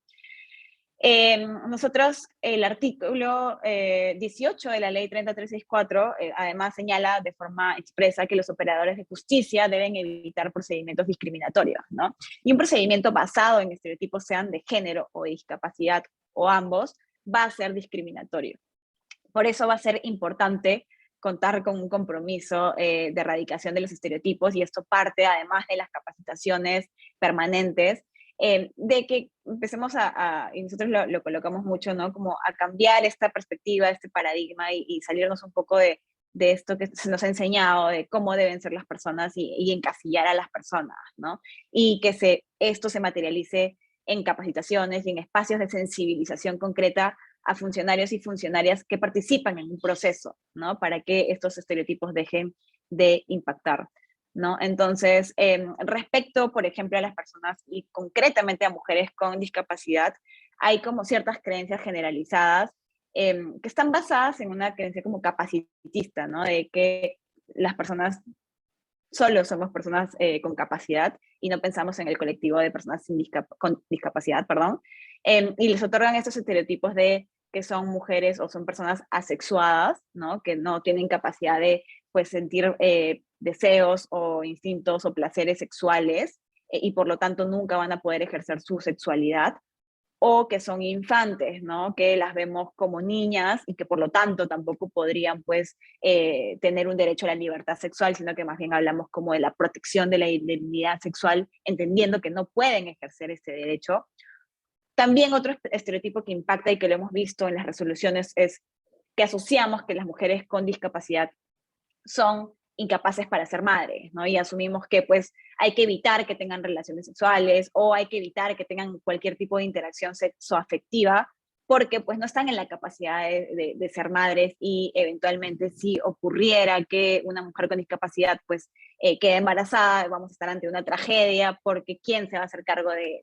Nosotros, el artículo 18 de la ley 30364, además señala de forma expresa que los operadores de justicia deben evitar procedimientos discriminatorios, ¿no? Y un procedimiento basado en estereotipos, sean de género o de discapacidad, o ambos, va a ser discriminatorio. Por eso va a ser importante contar con un compromiso de erradicación de los estereotipos, y esto parte además de las capacitaciones permanentes, de que empecemos y nosotros lo colocamos mucho, ¿no?, como a cambiar esta perspectiva, este paradigma y salirnos un poco de de esto que se nos ha enseñado, de cómo deben ser las personas y encasillar a las personas, ¿no? Y que esto se materialice en capacitaciones y en espacios de sensibilización concreta a funcionarios y funcionarias que participan en un proceso, ¿no? Para que estos estereotipos dejen de impactar, ¿no? Entonces, respecto, por ejemplo, a las personas y concretamente a mujeres con discapacidad, hay como ciertas creencias generalizadas que están basadas en una creencia como capacitista, ¿no? De que las personas solo somos personas con capacidad y no pensamos en el colectivo de personas con discapacidad, perdón, y les otorgan estos estereotipos de que son mujeres o son personas asexuadas, ¿no? Que no tienen capacidad de, pues, sentir deseos o instintos o placeres sexuales y por lo tanto nunca van a poder ejercer su sexualidad, o que son infantes, ¿no? Que las vemos como niñas y que por lo tanto tampoco podrían, pues, tener un derecho a la libertad sexual, sino que más bien hablamos como de la protección de la identidad sexual, entendiendo que no pueden ejercer este derecho. También otro estereotipo que impacta y que lo hemos visto en las resoluciones es que asociamos que las mujeres con discapacidad son incapaces para ser madres, ¿no? Y asumimos que pues hay que evitar que tengan relaciones sexuales o hay que evitar que tengan cualquier tipo de interacción sexoafectiva porque pues no están en la capacidad de ser madres y eventualmente si ocurriera que una mujer con discapacidad pues quede embarazada, vamos a estar ante una tragedia porque ¿quién se va a hacer cargo de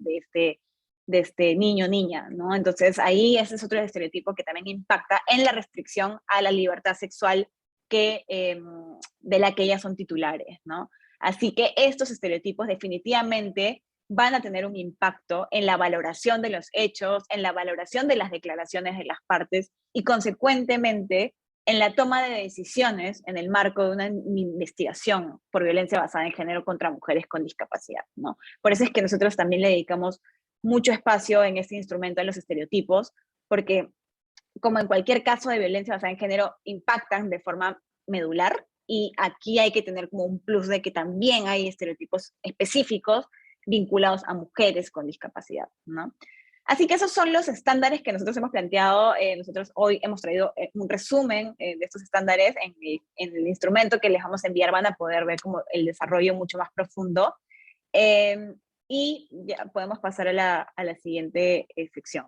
este niño o niña, ¿no? Entonces ahí ese es otro estereotipo que también impacta en la restricción a la libertad sexual de la que ellas son titulares, ¿no? Así que estos estereotipos definitivamente van a tener un impacto en la valoración de los hechos, en la valoración de las declaraciones de las partes y consecuentemente en la toma de decisiones en el marco de una investigación por violencia basada en género contra mujeres con discapacidad, ¿no? Por eso es que nosotros también le dedicamos mucho espacio en este instrumento a los estereotipos, porque como en cualquier caso de violencia basada en género, impactan de forma medular y aquí hay que tener como un plus de que también hay estereotipos específicos vinculados a mujeres con discapacidad, ¿no? Así que esos son los estándares que nosotros hemos planteado. Nosotros hoy hemos traído un resumen de estos estándares en el instrumento que les vamos a enviar. Van a poder ver como el desarrollo mucho más profundo. Y ya podemos pasar a la siguiente sección.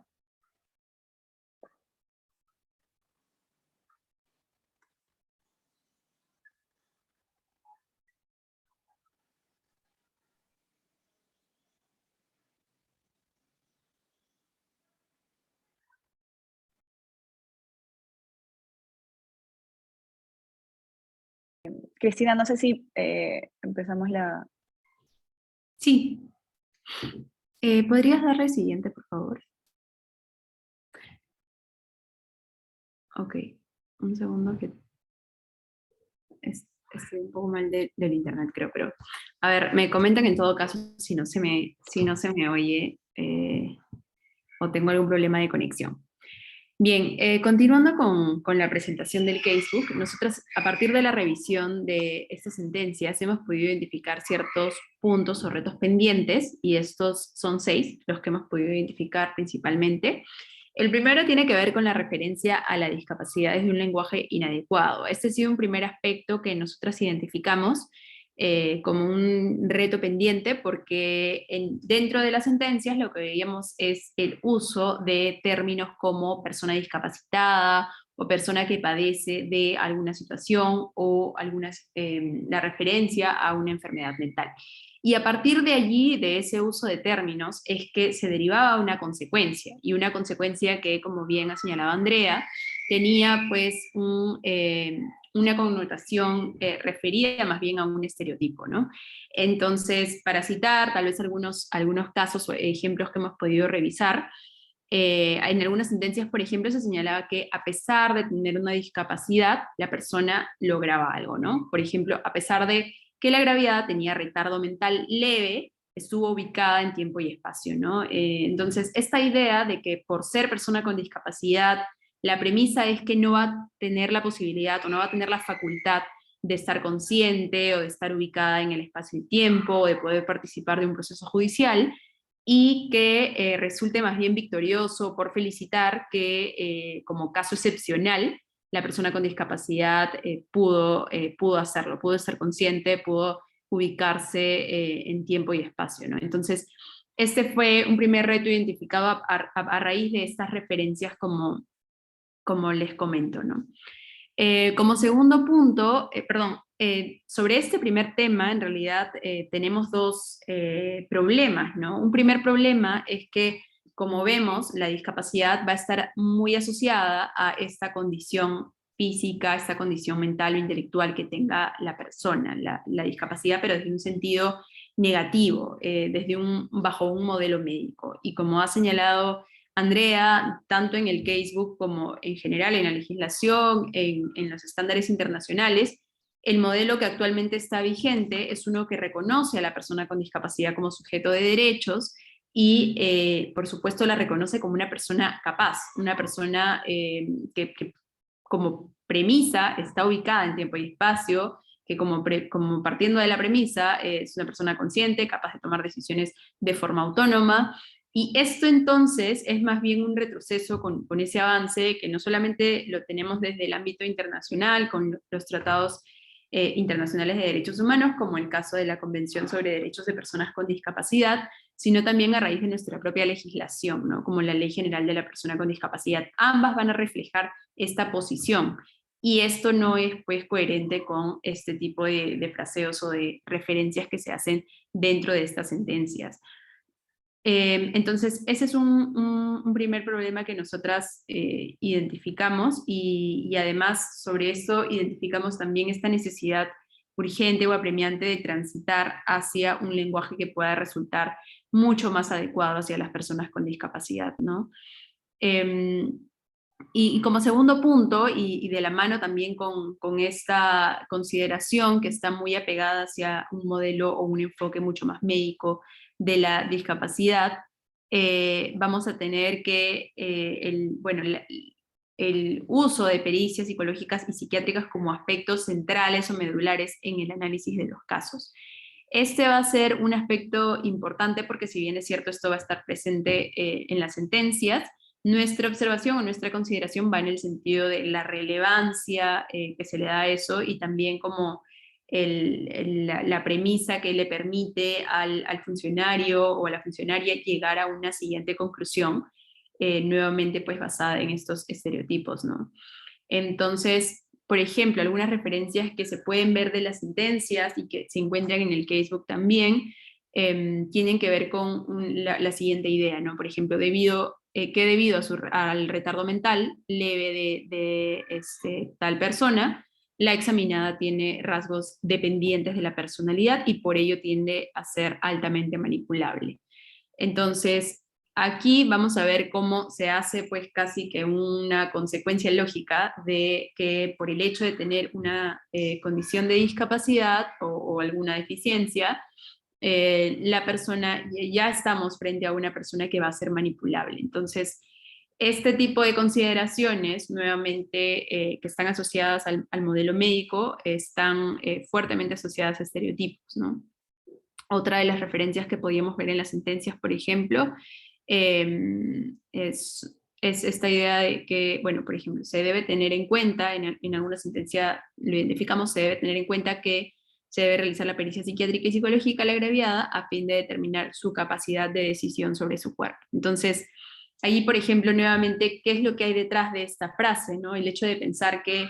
Cristina, no sé si empezamos la... Sí. ¿Podrías darle siguiente, por favor? Ok, un segundo que estoy un poco mal del internet, creo, pero... A ver, me comentan en todo caso si no se me oye o tengo algún problema de conexión. Bien, continuando con la presentación del casebook, nosotros a partir de la revisión de estas sentencias hemos podido identificar ciertos puntos o retos pendientes, y estos son 6 los que hemos podido identificar principalmente. El primero tiene que ver con la referencia a la discapacidad desde un lenguaje inadecuado. Este ha sido un primer aspecto que nosotras identificamos como un reto pendiente, porque dentro de las sentencias lo que veíamos es el uso de términos como persona discapacitada o persona que padece de alguna situación o la referencia a una enfermedad mental. Y a partir de allí, de ese uso de términos, es que se derivaba una consecuencia, y una consecuencia que, como bien ha señalado Andrea, tenía pues una connotación referida más bien a un estereotipo, ¿no? Entonces, para citar tal vez algunos casos o ejemplos que hemos podido revisar, en algunas sentencias, por ejemplo, se señalaba que a pesar de tener una discapacidad, la persona lograba algo, ¿no? Por ejemplo, a pesar de que la agraviada tenía retardo mental leve, estuvo ubicada en tiempo y espacio, ¿no? Entonces, esta idea de que por ser persona con discapacidad, la premisa es que no va a tener la posibilidad o no va a tener la facultad de estar consciente o de estar ubicada en el espacio y tiempo, o de poder participar de un proceso judicial, y que resulte más bien victorioso por felicitar que como caso excepcional la persona con discapacidad pudo hacerlo, pudo ser consciente, pudo ubicarse en tiempo y espacio, ¿no? Entonces, este fue un primer reto identificado a raíz de estas referencias como les comento, ¿no? Como segundo punto, sobre este primer tema, en realidad tenemos dos problemas, ¿no? Un primer problema es que, como vemos, la discapacidad va a estar muy asociada a esta condición física, esta condición mental o intelectual que tenga la persona, la discapacidad, pero desde un sentido negativo, bajo un modelo médico. Y como ha señalado Andrea, tanto en el casebook como en general en la legislación, en los estándares internacionales, el modelo que actualmente está vigente es uno que reconoce a la persona con discapacidad como sujeto de derechos y, por supuesto, la reconoce como una persona capaz, una persona que como premisa está ubicada en tiempo y espacio, que como partiendo de la premisa es una persona consciente, capaz de tomar decisiones de forma autónoma. Y esto entonces es más bien un retroceso con ese avance que no solamente lo tenemos desde el ámbito internacional, con los tratados internacionales de derechos humanos, como el caso de la Convención sobre Derechos de Personas con Discapacidad, sino también a raíz de nuestra propia legislación, ¿no? Como la Ley General de la Persona con Discapacidad. Ambas van a reflejar esta posición. Y esto no es pues coherente con este tipo de fraseos o de referencias que se hacen dentro de estas sentencias. Entonces, ese es un primer problema que nosotras identificamos y además sobre eso identificamos también esta necesidad urgente o apremiante de transitar hacia un lenguaje que pueda resultar mucho más adecuado hacia las personas con discapacidad, ¿no? Y como segundo punto, y de la mano también con esta consideración que está muy apegada hacia un modelo o un enfoque mucho más médico de la discapacidad, vamos a tener que el uso de pericias psicológicas y psiquiátricas como aspectos centrales o medulares en el análisis de los casos. Este va a ser un aspecto importante porque, si bien es cierto, esto va a estar presente en las sentencias, nuestra observación o nuestra consideración va en el sentido de la relevancia que se le da a eso y también como la premisa que le permite al funcionario o a la funcionaria llegar a una siguiente conclusión, nuevamente pues basada en estos estereotipos, ¿no? Entonces, por ejemplo, algunas referencias que se pueden ver de las sentencias y que se encuentran en el casebook también, tienen que ver con la siguiente idea, ¿no? Por ejemplo, debido al retardo mental leve de tal persona, la examinada tiene rasgos dependientes de la personalidad y por ello tiende a ser altamente manipulable. Entonces, aquí vamos a ver cómo se hace pues casi que una consecuencia lógica de que por el hecho de tener una condición de discapacidad o alguna deficiencia, la persona, ya estamos frente a una persona que va a ser manipulable. Entonces, este tipo de consideraciones, nuevamente, que están asociadas al modelo médico, están fuertemente asociadas a estereotipos, ¿no? Otra de las referencias que podíamos ver en las sentencias, por ejemplo, es esta idea de que, bueno, por ejemplo, se debe tener en cuenta, en alguna sentencia lo identificamos, se debe tener en cuenta que se debe realizar la pericia psiquiátrica y psicológica a la agraviada a fin de determinar su capacidad de decisión sobre su cuerpo. Entonces, ahí, por ejemplo, nuevamente, ¿qué es lo que hay detrás de esta frase, ¿no? El hecho de pensar que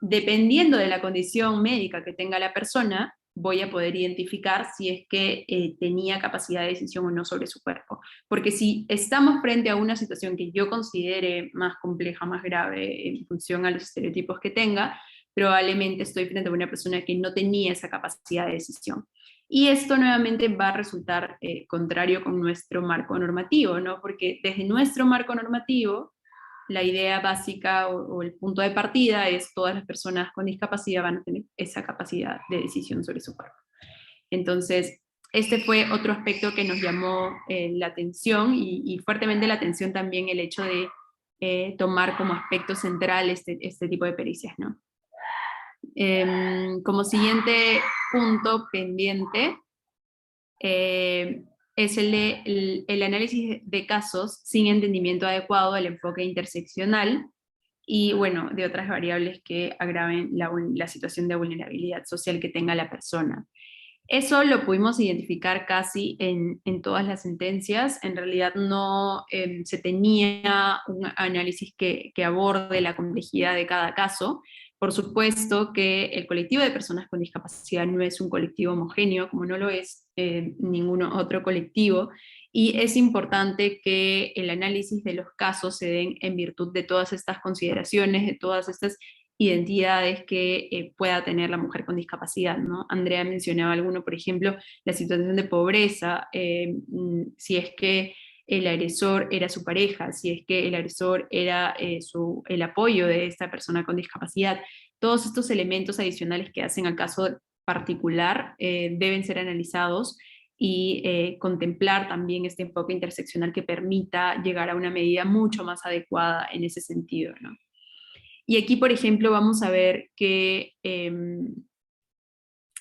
dependiendo de la condición médica que tenga la persona, voy a poder identificar si es que tenía capacidad de decisión o no sobre su cuerpo. Porque si estamos frente a una situación que yo considere más compleja, más grave, en función a los estereotipos que tenga, probablemente estoy frente a una persona que no tenía esa capacidad de decisión. Y esto nuevamente va a resultar contrario con nuestro marco normativo, ¿no? Porque desde nuestro marco normativo, la idea básica o el punto de partida es todas las personas con discapacidad van a tener esa capacidad de decisión sobre su cuerpo. Entonces, este fue otro aspecto que nos llamó la atención y fuertemente la atención también el hecho de tomar como aspecto central este tipo de pericias, ¿no? Como siguiente punto pendiente, es el análisis de casos sin entendimiento adecuado del enfoque interseccional y bueno, de otras variables que agraven la situación de vulnerabilidad social que tenga la persona. Eso lo pudimos identificar casi en todas las sentencias. En realidad no se tenía un análisis que aborde la complejidad de cada caso. Por supuesto que el colectivo de personas con discapacidad no es un colectivo homogéneo, como no lo es ningún otro colectivo, y es importante que el análisis de los casos se den en virtud de todas estas consideraciones, de todas estas identidades que pueda tener la mujer con discapacidad, ¿no? Andrea mencionaba alguno, por ejemplo, la situación de pobreza, si es que el agresor era su pareja, si es que el agresor era el apoyo de esta persona con discapacidad. Todos estos elementos adicionales que hacen al caso particular deben ser analizados y contemplar también este enfoque interseccional que permita llegar a una medida mucho más adecuada en ese sentido, ¿no? Y aquí, por ejemplo, vamos a ver que en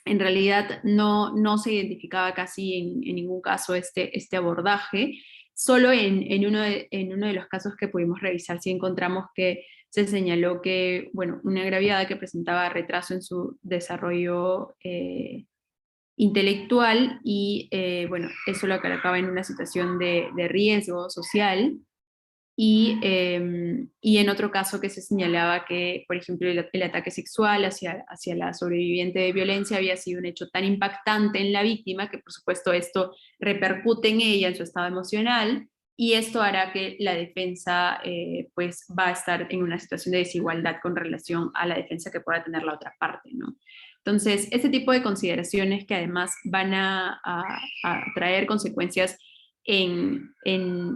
realidad no se identificaba casi en ningún caso este abordaje. Solo en uno de los casos que pudimos revisar sí encontramos que se señaló que, bueno, una agraviada que presentaba retraso en su desarrollo intelectual y, bueno, eso lo colocaba en una situación de riesgo social. Y en otro caso que se señalaba que, por ejemplo, el ataque sexual hacia la sobreviviente de violencia había sido un hecho tan impactante en la víctima que por supuesto esto repercute en ella, en su estado emocional, y esto hará que la defensa pues va a estar en una situación de desigualdad con relación a la defensa que pueda tener la otra parte, ¿no? Entonces, este tipo de consideraciones que además van a traer consecuencias en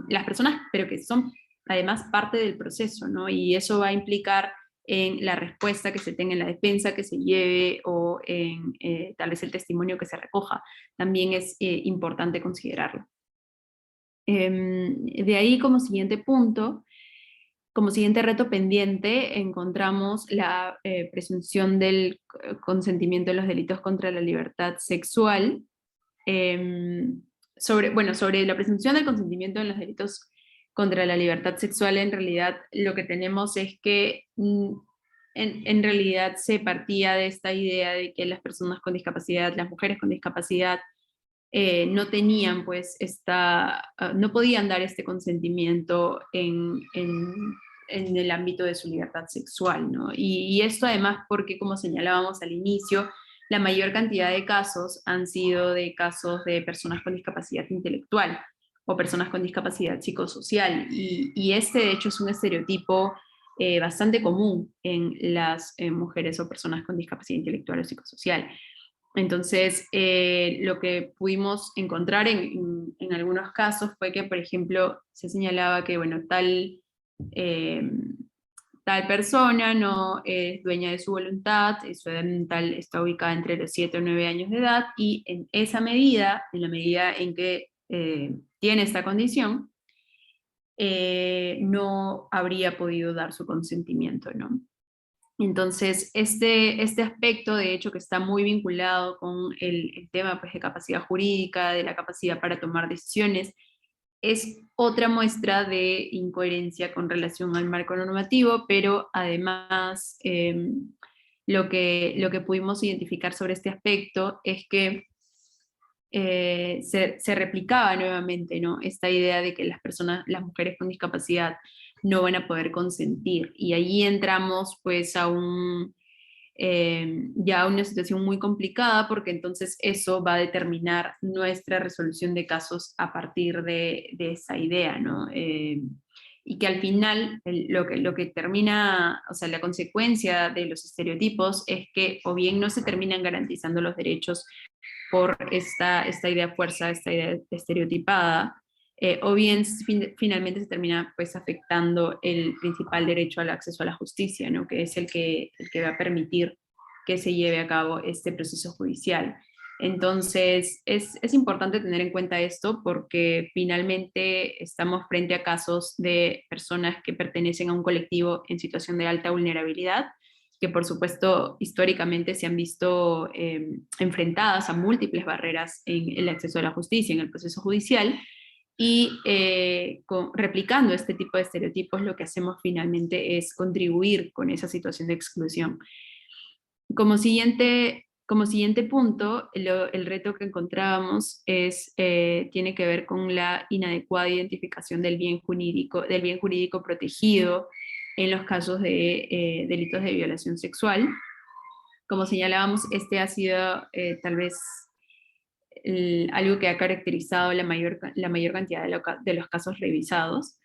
las personas, pero que son además parte del proceso, ¿no? Y eso va a implicar en la respuesta que se tenga en la defensa que se lleve o en tal vez el testimonio que se recoja. También es importante considerarlo. De ahí como siguiente punto, como siguiente reto pendiente, encontramos la presunción del consentimiento en los delitos contra la libertad sexual. Sobre la presunción del consentimiento en los delitos contra la libertad sexual, en realidad lo que tenemos es que en realidad se partía de esta idea de que las personas con discapacidad, las mujeres con discapacidad, no tenían pues no podían dar este consentimiento en el ámbito de su libertad sexual, ¿no? Y esto además porque, como señalábamos al inicio, la mayor cantidad de casos han sido de casos de personas con discapacidad intelectual o personas con discapacidad psicosocial, y este de hecho es un estereotipo bastante común en las mujeres o personas con discapacidad intelectual o psicosocial. Entonces, lo que pudimos encontrar en algunos casos fue que, por ejemplo, se señalaba que, bueno, tal persona no es dueña de su voluntad, su edad mental está ubicada entre los 7 o 9 años de edad, y en esa medida, en la medida en que tiene esta condición, no habría podido dar su consentimiento, ¿no? Entonces, este aspecto, de hecho, que está muy vinculado con el tema pues, de capacidad jurídica, de la capacidad para tomar decisiones, es otra muestra de incoherencia con relación al marco normativo, pero además lo que pudimos identificar sobre este aspecto es que se replicaba nuevamente, ¿no? Esta idea de que las mujeres con discapacidad no van a poder consentir, y allí entramos pues a ya una situación muy complicada, porque entonces eso va a determinar nuestra resolución de casos a partir de esa idea, ¿no? Y que al final lo que termina, o sea, la consecuencia de los estereotipos es que o bien no se terminan garantizando los derechos por esta idea fuerza, esta idea estereotipada, o bien finalmente se termina pues afectando el principal derecho al acceso a la justicia, ¿no? Que es el que va a permitir que se lleve a cabo este proceso judicial. Entonces es importante tener en cuenta esto, porque finalmente estamos frente a casos de personas que pertenecen a un colectivo en situación de alta vulnerabilidad, que por supuesto históricamente se han visto enfrentadas a múltiples barreras en el acceso a la justicia, en el proceso judicial, y replicando este tipo de estereotipos, lo que hacemos finalmente es contribuir con esa situación de exclusión. Como siguiente punto, el reto que encontrábamos tiene que ver con la inadecuada identificación del bien jurídico protegido en los casos de delitos de violación sexual. Como señalábamos, este ha sido tal vez algo que ha caracterizado la mayor cantidad de los casos revisados.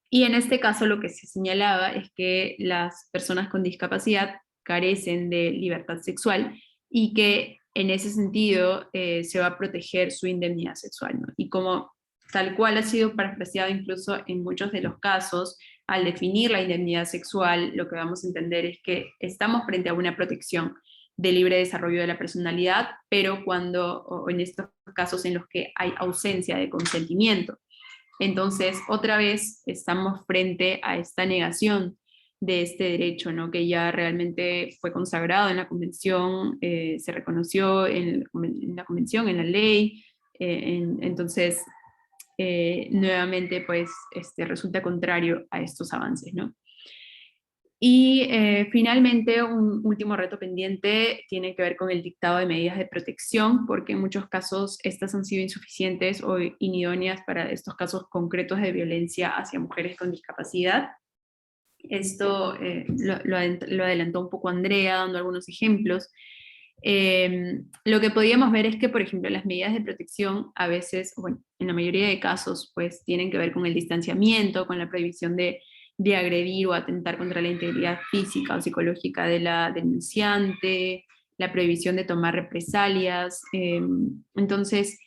Y en este caso lo que se señalaba es que las personas con discapacidad carecen de libertad sexual y que en ese sentido se va a proteger su indemnidad sexual, ¿no? Y como tal cual ha sido parafraseado incluso en muchos de los casos, al definir la indemnidad sexual, lo que vamos a entender es que estamos frente a una protección de libre desarrollo de la personalidad, pero o en estos casos en los que hay ausencia de consentimiento. Entonces, otra vez estamos frente a esta negación de este derecho, ¿no? Que ya realmente fue consagrado en la Convención, se reconoció en la Convención, en la ley, entonces, nuevamente, pues, resulta contrario a estos avances, ¿no? Y finalmente, un último reto pendiente tiene que ver con el dictado de medidas de protección, porque en muchos casos estas han sido insuficientes o inidóneas para estos casos concretos de violencia hacia mujeres con discapacidad. Esto lo adelantó un poco Andrea, dando algunos ejemplos. Lo que podíamos ver es que, por ejemplo, las medidas de protección a veces, bueno, en la mayoría de casos, pues tienen que ver con el distanciamiento, con la prohibición de agredir o atentar contra la integridad física o psicológica de la denunciante, la prohibición de tomar represalias. Entonces,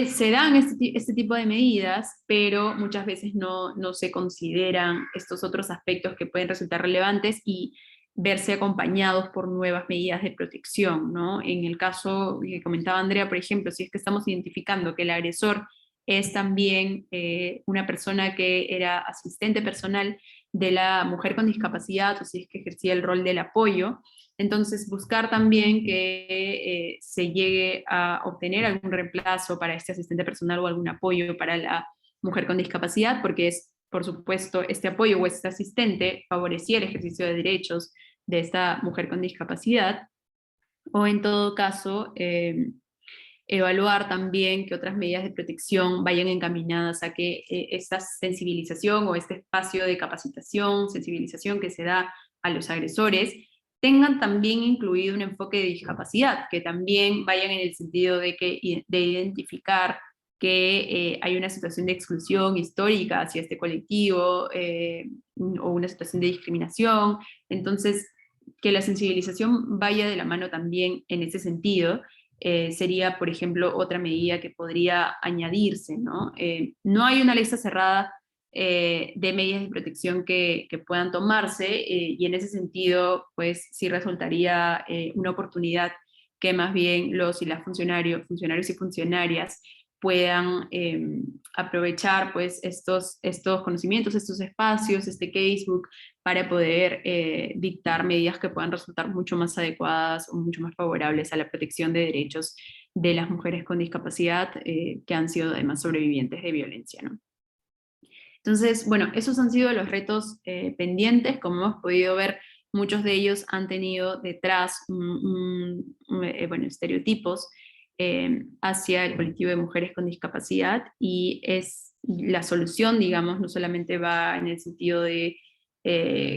se dan este tipo de medidas, pero muchas veces no se consideran estos otros aspectos que pueden resultar relevantes y verse acompañados por nuevas medidas de protección, ¿no? En el caso que comentaba Andrea, por ejemplo, si es que estamos identificando que el agresor es también una persona que era asistente personal de la mujer con discapacidad, o si es que ejercía el rol del apoyo, entonces buscar también que se llegue a obtener algún reemplazo para este asistente personal o algún apoyo para la mujer con discapacidad, porque por supuesto, este apoyo o este asistente favorecía el ejercicio de derechos de esta mujer con discapacidad, o en todo caso, evaluar también que otras medidas de protección vayan encaminadas a que esta sensibilización o este espacio de capacitación, sensibilización que se da a los agresores, tengan también incluido un enfoque de discapacidad, que también vayan en el sentido de identificar que hay una situación de exclusión histórica hacia este colectivo o una situación de discriminación. Entonces, que la sensibilización vaya de la mano también en ese sentido, sería, por ejemplo, otra medida que podría añadirse, ¿no? No hay una lista cerrada de medidas de protección que puedan tomarse y en ese sentido, pues sí resultaría una oportunidad que más bien los y las funcionarios y funcionarias puedan aprovechar pues estos conocimientos, estos espacios, este casebook, para poder dictar medidas que puedan resultar mucho más adecuadas o mucho más favorables a la protección de derechos de las mujeres con discapacidad que han sido además sobrevivientes de violencia, ¿no? Entonces, bueno, esos han sido los retos pendientes. Como hemos podido ver, muchos de ellos han tenido detrás bueno, estereotipos hacia el colectivo de mujeres con discapacidad, y es la solución, digamos, no solamente va en el sentido de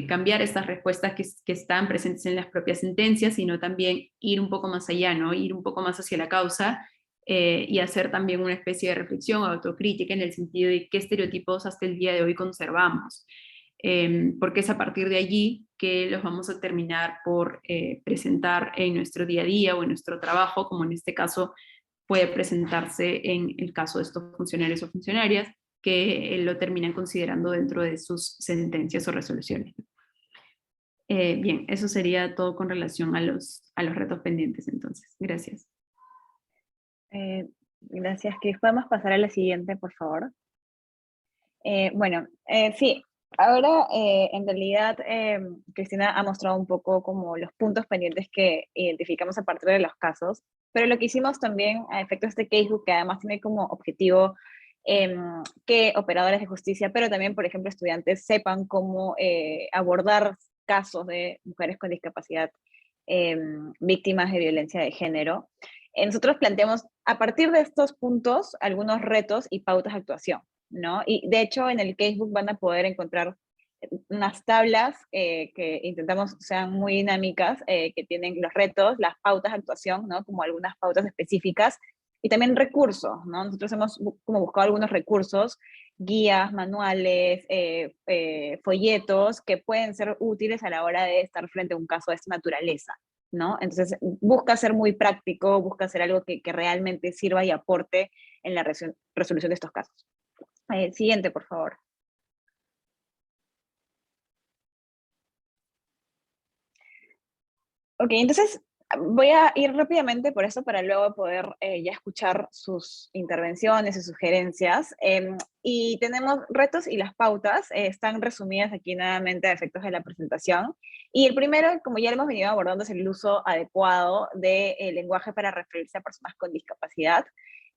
cambiar estas respuestas que están presentes en las propias sentencias, sino también ir un poco más allá, ¿no? Ir un poco más hacia la causa y hacer también una especie de reflexión o autocrítica en el sentido de qué estereotipos hasta el día de hoy conservamos. Porque es a partir de allí que los vamos a terminar por presentar en nuestro día a día o en nuestro trabajo, como en este caso puede presentarse en el caso de estos funcionarios o funcionarias que lo terminan considerando dentro de sus sentencias o resoluciones. Bien, eso sería todo con relación a los retos pendientes entonces. Gracias. Gracias, Cris. ¿Podemos pasar a la siguiente, por favor? Bueno, sí, ahora en realidad Cristina ha mostrado un poco como los puntos pendientes que identificamos a partir de los casos, pero lo que hicimos también a efectos de este casebook, que además tiene como objetivo que operadores de justicia, pero también, por ejemplo, estudiantes sepan cómo abordar casos de mujeres con discapacidad víctimas de violencia de género. Nosotros planteamos, a partir de estos puntos, algunos retos y pautas de actuación, ¿no? Y de hecho, en el casebook van a poder encontrar unas tablas que intentamos sean muy dinámicas, que tienen los retos, las pautas de actuación, ¿no? Como algunas pautas específicas, y también recursos, ¿no? Nosotros hemos como buscado algunos recursos, guías, manuales, folletos que pueden ser útiles a la hora de estar frente a un caso de esta naturaleza, ¿no? Entonces, busca ser muy práctico, busca ser algo que realmente sirva y aporte en la resolución de estos casos. Siguiente, por favor. Ok, entonces voy a ir rápidamente por eso para luego poder ya escuchar sus intervenciones y sugerencias. Y tenemos retos y las pautas, están resumidas aquí nuevamente a efectos de la presentación. Y el primero, como ya lo hemos venido abordando, es el uso adecuado del lenguaje para referirse a personas con discapacidad.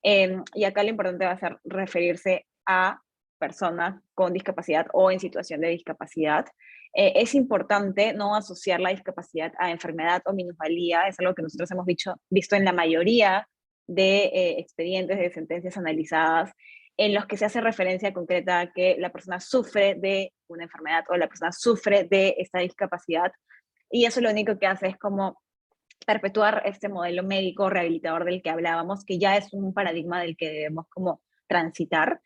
Y acá lo importante va a ser referirse a personas con discapacidad o en situación de discapacidad. Es importante no asociar la discapacidad a enfermedad o minusvalía, es algo que nosotros hemos visto en la mayoría de expedientes de sentencias analizadas, en los que se hace referencia concreta a que la persona sufre de una enfermedad o la persona sufre de esta discapacidad, y eso lo único que hace es como perpetuar este modelo médico rehabilitador del que hablábamos, que ya es un paradigma del que debemos como transitar,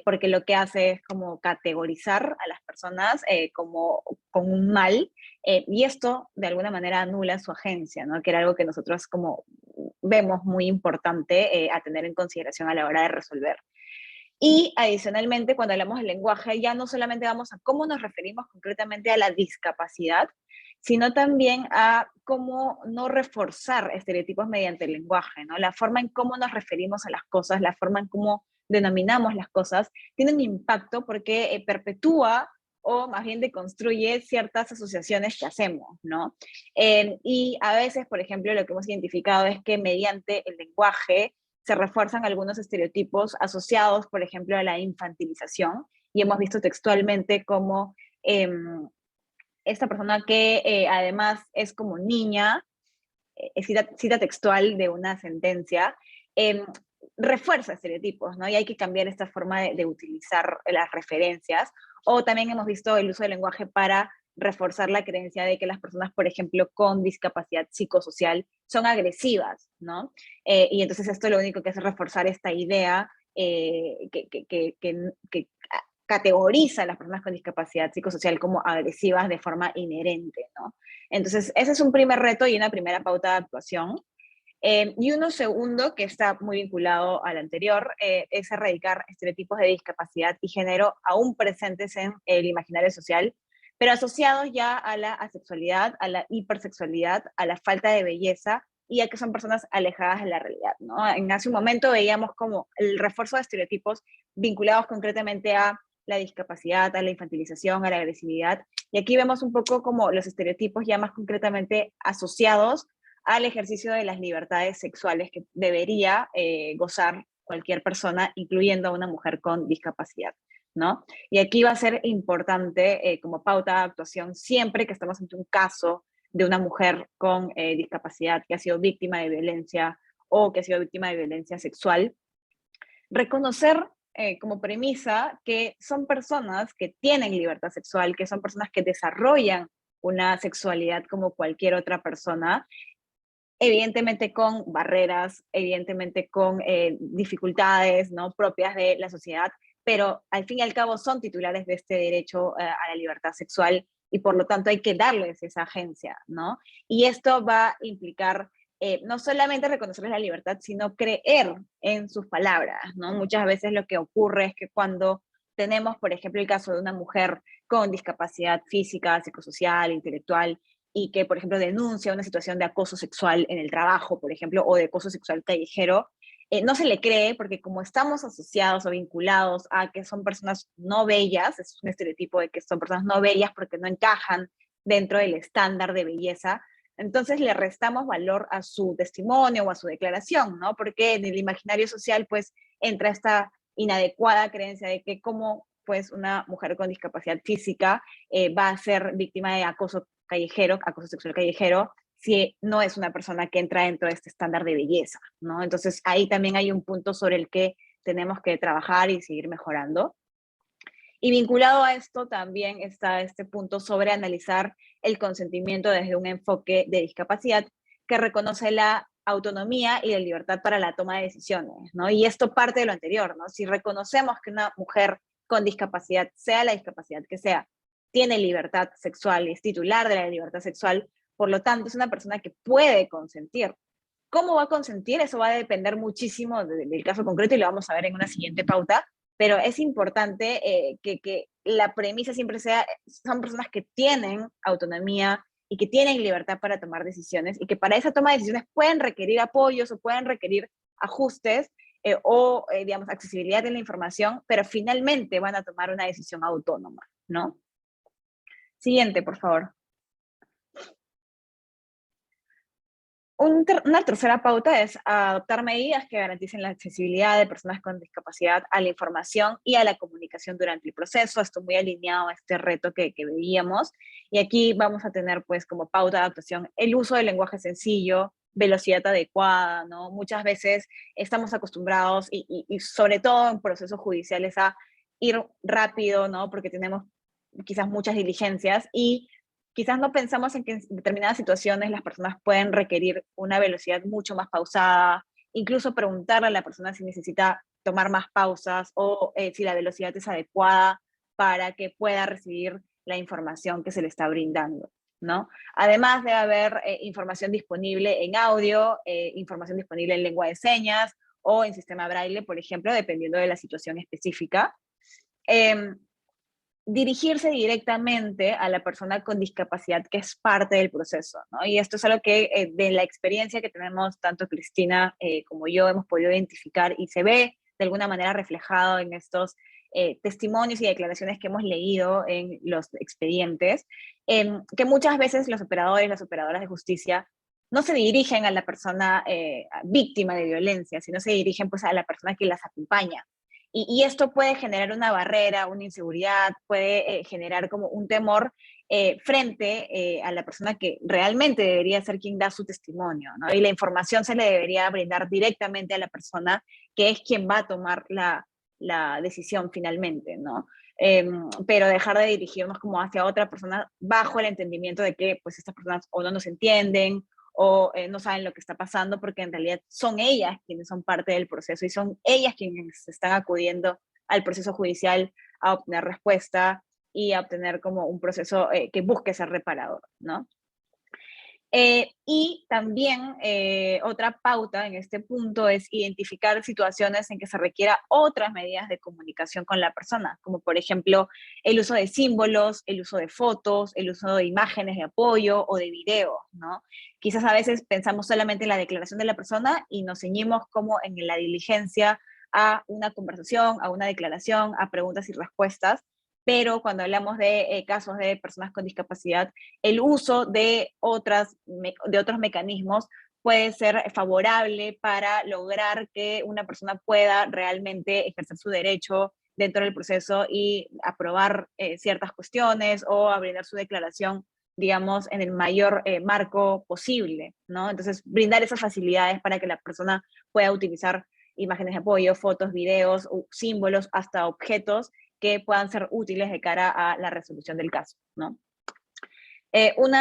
porque lo que hace es como categorizar a las personas como con un mal, y esto de alguna manera anula su agencia, ¿no? Que era algo que nosotros como vemos muy importante a tener en consideración a la hora de resolver. Y adicionalmente, cuando hablamos del lenguaje, ya no solamente vamos a cómo nos referimos concretamente a la discapacidad, sino también a cómo no reforzar estereotipos mediante el lenguaje, ¿no? La forma en cómo nos referimos a las cosas, la forma en cómo denominamos las cosas, tiene un impacto porque perpetúa o más bien deconstruye ciertas asociaciones que hacemos, ¿no? Y a veces, por ejemplo, lo que hemos identificado es que mediante el lenguaje se refuerzan algunos estereotipos asociados, por ejemplo, a la infantilización, y hemos visto textualmente cómo esta persona que además es como niña, cita textual de una sentencia, refuerza estereotipos, ¿no? Y hay que cambiar esta forma de utilizar las referencias. O también hemos visto el uso del lenguaje para reforzar la creencia de que las personas, por ejemplo, con discapacidad psicosocial son agresivas, ¿no? Y entonces esto lo único que hace es reforzar esta idea que categoriza a las personas con discapacidad psicosocial como agresivas de forma inherente, ¿no? Entonces, ese es un primer reto y una primera pauta de actuación. Y uno segundo, que está muy vinculado al anterior, es erradicar estereotipos de discapacidad y género aún presentes en el imaginario social, pero asociados ya a la asexualidad, a la hipersexualidad, a la falta de belleza y a que son personas alejadas de la realidad, ¿no? Hace un momento veíamos como el refuerzo de estereotipos vinculados concretamente a la discapacidad, a la infantilización, a la agresividad, y aquí vemos un poco como los estereotipos ya más concretamente asociados al ejercicio de las libertades sexuales que debería gozar cualquier persona, incluyendo a una mujer con discapacidad, ¿no? Y aquí va a ser importante como pauta de actuación siempre que estamos ante un caso de una mujer con discapacidad que ha sido víctima de violencia o que ha sido víctima de violencia sexual, reconocer como premisa que son personas que tienen libertad sexual, que son personas que desarrollan una sexualidad como cualquier otra persona, evidentemente con barreras, evidentemente con dificultades, ¿no?, propias de la sociedad, pero al fin y al cabo son titulares de este derecho a la libertad sexual y por lo tanto hay que darles esa agencia, ¿no? Y esto va a implicar no solamente reconocerles la libertad, sino creer en sus palabras, ¿no? Muchas veces lo que ocurre es que cuando tenemos, por ejemplo, el caso de una mujer con discapacidad física, psicosocial, intelectual, y que, por ejemplo, denuncia una situación de acoso sexual en el trabajo, por ejemplo, o de acoso sexual callejero, no se le cree porque como estamos asociados o vinculados a que son personas no bellas, es un estereotipo de que son personas no bellas porque no encajan dentro del estándar de belleza, entonces le restamos valor a su testimonio o a su declaración, ¿no? Porque en el imaginario social, pues, entra esta inadecuada creencia de que como pues una mujer con discapacidad física va a ser víctima de acoso callejero, acoso sexual callejero, si no es una persona que entra dentro de este estándar de belleza, ¿no? Entonces ahí también hay un punto sobre el que tenemos que trabajar y seguir mejorando. Y vinculado a esto también está este punto sobre analizar el consentimiento desde un enfoque de discapacidad que reconoce la autonomía y la libertad para la toma de decisiones, ¿no? Y esto parte de lo anterior, ¿no? Si reconocemos que una mujer con discapacidad, sea la discapacidad que sea, tiene libertad sexual y es titular de la libertad sexual, por lo tanto es una persona que puede consentir. ¿Cómo va a consentir? Eso va a depender muchísimo del caso concreto y lo vamos a ver en una siguiente pauta, pero es importante que la premisa siempre sea, son personas que tienen autonomía y que tienen libertad para tomar decisiones y que para esa toma de decisiones pueden requerir apoyos o pueden requerir ajustes digamos, accesibilidad de la información, pero finalmente van a tomar una decisión autónoma, ¿no? Siguiente, por favor. Una tercera pauta es adoptar medidas que garanticen la accesibilidad de personas con discapacidad a la información y a la comunicación durante el proceso. Esto muy alineado a este reto que veíamos. Y aquí vamos a tener pues como pauta de adaptación el uso del lenguaje sencillo, velocidad adecuada, ¿no? Muchas veces estamos acostumbrados y sobre todo en procesos judiciales a ir rápido, ¿no? Porque tenemos quizás muchas diligencias y quizás no pensamos en que en determinadas situaciones las personas pueden requerir una velocidad mucho más pausada, incluso preguntarle a la persona si necesita tomar más pausas o si la velocidad es adecuada para que pueda recibir la información que se le está brindando, ¿no? Además de haber información disponible en audio, información disponible en lengua de señas o en sistema braille, por ejemplo, dependiendo de la situación específica. Dirigirse directamente a la persona con discapacidad que es parte del proceso, ¿no? Y esto es algo que de la experiencia que tenemos tanto Cristina como yo hemos podido identificar y se ve de alguna manera reflejado en estos testimonios y declaraciones que hemos leído en los expedientes, que muchas veces los operadores, las operadoras de justicia no se dirigen a la persona víctima de violencia, sino se dirigen pues a la persona que las acompaña. Y esto puede generar una barrera, una inseguridad, puede generar como un temor frente a la persona que realmente debería ser quien da su testimonio, ¿no? Y la información se le debería brindar directamente a la persona que es quien va a tomar la decisión finalmente, ¿no? Pero dejar de dirigirnos como hacia otra persona bajo el entendimiento de que pues estas personas o no nos entienden o no saben lo que está pasando, porque en realidad son ellas quienes son parte del proceso y son ellas quienes están acudiendo al proceso judicial a obtener respuesta y a obtener como un proceso que busque ser reparador, ¿no? Y también otra pauta en este punto es identificar situaciones en que se requiera otras medidas de comunicación con la persona, como por ejemplo el uso de símbolos, el uso de fotos, el uso de imágenes de apoyo o de video, ¿no? Quizás a veces pensamos solamente en la declaración de la persona y nos ceñimos como en la diligencia a una conversación, a una declaración, a preguntas y respuestas, pero cuando hablamos de casos de personas con discapacidad, el uso de otros mecanismos puede ser favorable para lograr que una persona pueda realmente ejercer su derecho dentro del proceso y aprobar ciertas cuestiones o a brindar su declaración, digamos, en el mayor marco posible, ¿no? Entonces, brindar esas facilidades para que la persona pueda utilizar imágenes de apoyo, fotos, videos, símbolos, hasta objetos que puedan ser útiles de cara a la resolución del caso, ¿no? Un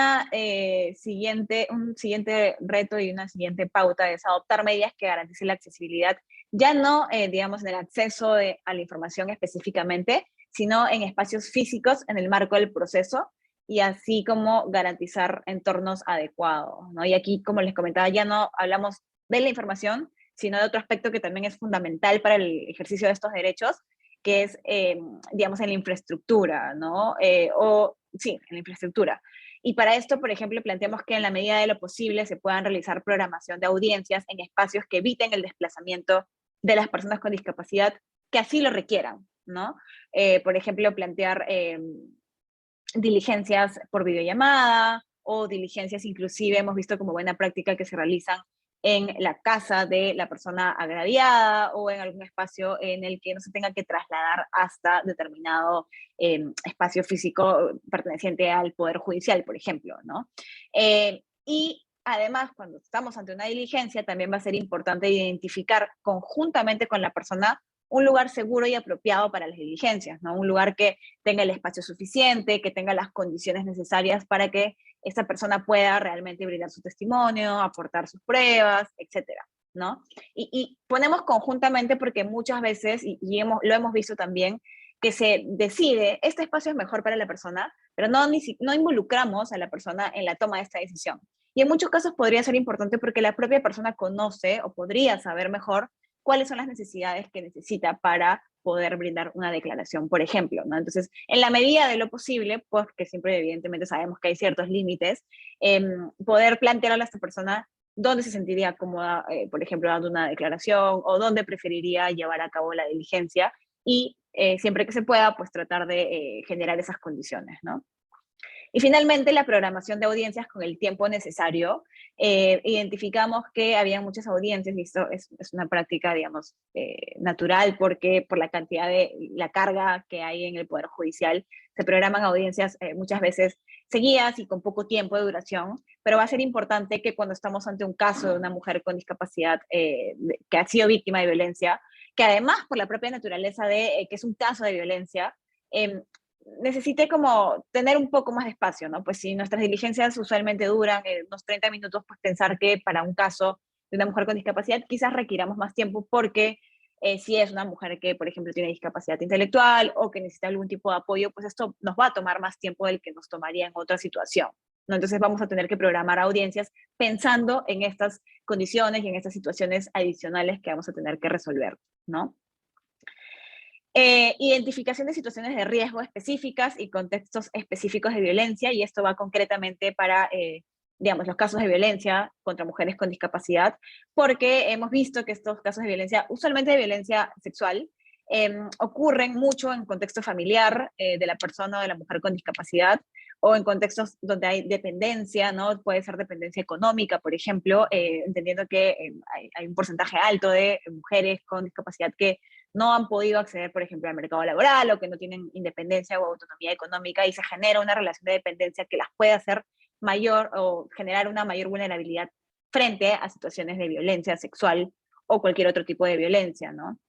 siguiente reto y una siguiente pauta es adoptar medidas que garanticen la accesibilidad, ya no, digamos, en el acceso a la información específicamente, sino en espacios físicos en el marco del proceso, y así como garantizar entornos adecuados, ¿no? Y aquí, como les comentaba, ya no hablamos de la información, sino de otro aspecto que también es fundamental para el ejercicio de estos derechos, que es, digamos, en la infraestructura, ¿no? Sí, en la infraestructura. Y para esto, por ejemplo, planteamos que en la medida de lo posible se puedan realizar programación de audiencias en espacios que eviten el desplazamiento de las personas con discapacidad que así lo requieran, ¿no? Por ejemplo, plantear diligencias por videollamada o diligencias inclusive hemos visto como buena práctica que se realizan en la casa de la persona agraviada o en algún espacio en el que no se tenga que trasladar hasta determinado espacio físico perteneciente al Poder Judicial, por ejemplo, ¿no? Y además, cuando estamos ante una diligencia, también va a ser importante identificar conjuntamente con la persona un lugar seguro y apropiado para las diligencias, ¿no? Un lugar que tenga el espacio suficiente, que tenga las condiciones necesarias para que esta persona pueda realmente brindar su testimonio, aportar sus pruebas, etcétera, ¿no? Y ponemos conjuntamente porque muchas veces, lo hemos visto también, que se decide, este espacio es mejor para la persona, pero no involucramos a la persona en la toma de esta decisión. Y en muchos casos podría ser importante porque la propia persona conoce o podría saber mejor cuáles son las necesidades que necesita para poder brindar una declaración, por ejemplo, ¿no? Entonces, en la medida de lo posible, porque siempre evidentemente sabemos que hay ciertos límites, poder plantearle a esta persona dónde se sentiría cómoda, por ejemplo, dando una declaración, o dónde preferiría llevar a cabo la diligencia, y siempre que se pueda, pues tratar de generar esas condiciones, ¿no? Y finalmente, la programación de audiencias con el tiempo necesario. Identificamos que había muchas audiencias, y esto es una práctica, digamos, natural, porque por la cantidad la carga que hay en el Poder Judicial, se programan audiencias muchas veces seguidas y con poco tiempo de duración, pero va a ser importante que cuando estamos ante un caso de una mujer con discapacidad que ha sido víctima de violencia, que además por la propia naturaleza de que es un caso de violencia, necesite como tener un poco más de espacio, ¿no? Pues si nuestras diligencias usualmente duran unos 30 minutos, pues pensar que para un caso de una mujer con discapacidad quizás requiramos más tiempo porque si es una mujer que, por ejemplo, tiene discapacidad intelectual o que necesita algún tipo de apoyo, pues esto nos va a tomar más tiempo del que nos tomaría en otra situación, ¿no? Entonces vamos a tener que programar audiencias pensando en estas condiciones y en estas situaciones adicionales que vamos a tener que resolver, ¿no? Identificación de situaciones de riesgo específicas y contextos específicos de violencia, y esto va concretamente para, digamos, los casos de violencia contra mujeres con discapacidad, porque hemos visto que estos casos de violencia, usualmente de violencia sexual, ocurren mucho en contexto familiar de la persona o de la mujer con discapacidad, o en contextos donde hay dependencia, ¿no? Puede ser dependencia económica, por ejemplo, entendiendo que hay un porcentaje alto de mujeres con discapacidad que no han podido acceder, por ejemplo, al mercado laboral, o que no tienen independencia o autonomía económica, y se genera una relación de dependencia que las puede hacer mayor o generar una mayor vulnerabilidad frente a situaciones de violencia sexual o cualquier otro tipo de violencia, ¿no?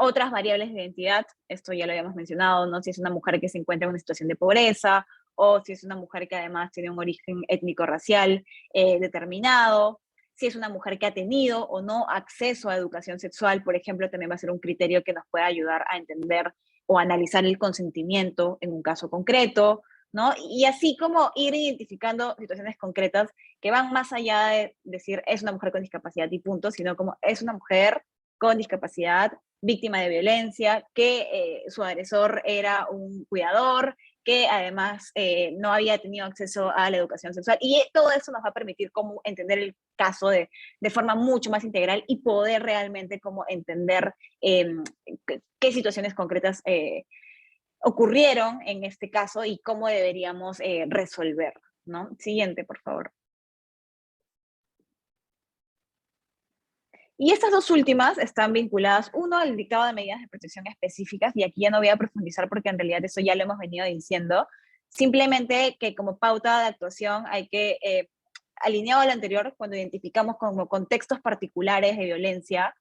Otras variables de identidad, esto ya lo habíamos mencionado, ¿no? Si es una mujer que se encuentra en una situación de pobreza, o si es una mujer que además tiene un origen étnico-racial determinado, si es una mujer que ha tenido o no acceso a educación sexual, por ejemplo, también va a ser un criterio que nos puede ayudar a entender o analizar el consentimiento en un caso concreto, ¿no? Y así como ir identificando situaciones concretas que van más allá de decir es una mujer con discapacidad y punto, sino como es una mujer con discapacidad, víctima de violencia, que su agresor era un cuidador, que además no había tenido acceso a la educación sexual, y todo eso nos va a permitir como entender el caso de forma mucho más integral y poder realmente como entender qué situaciones concretas ocurrieron en este caso y cómo deberíamos resolver, ¿no? Siguiente, por favor. Y estas dos últimas están vinculadas, uno, al dictado de medidas de protección específicas, y aquí ya no voy a profundizar porque en realidad eso ya lo hemos venido diciendo, simplemente que como pauta de actuación hay que, alineado al anterior, cuando identificamos como contextos particulares de violencia,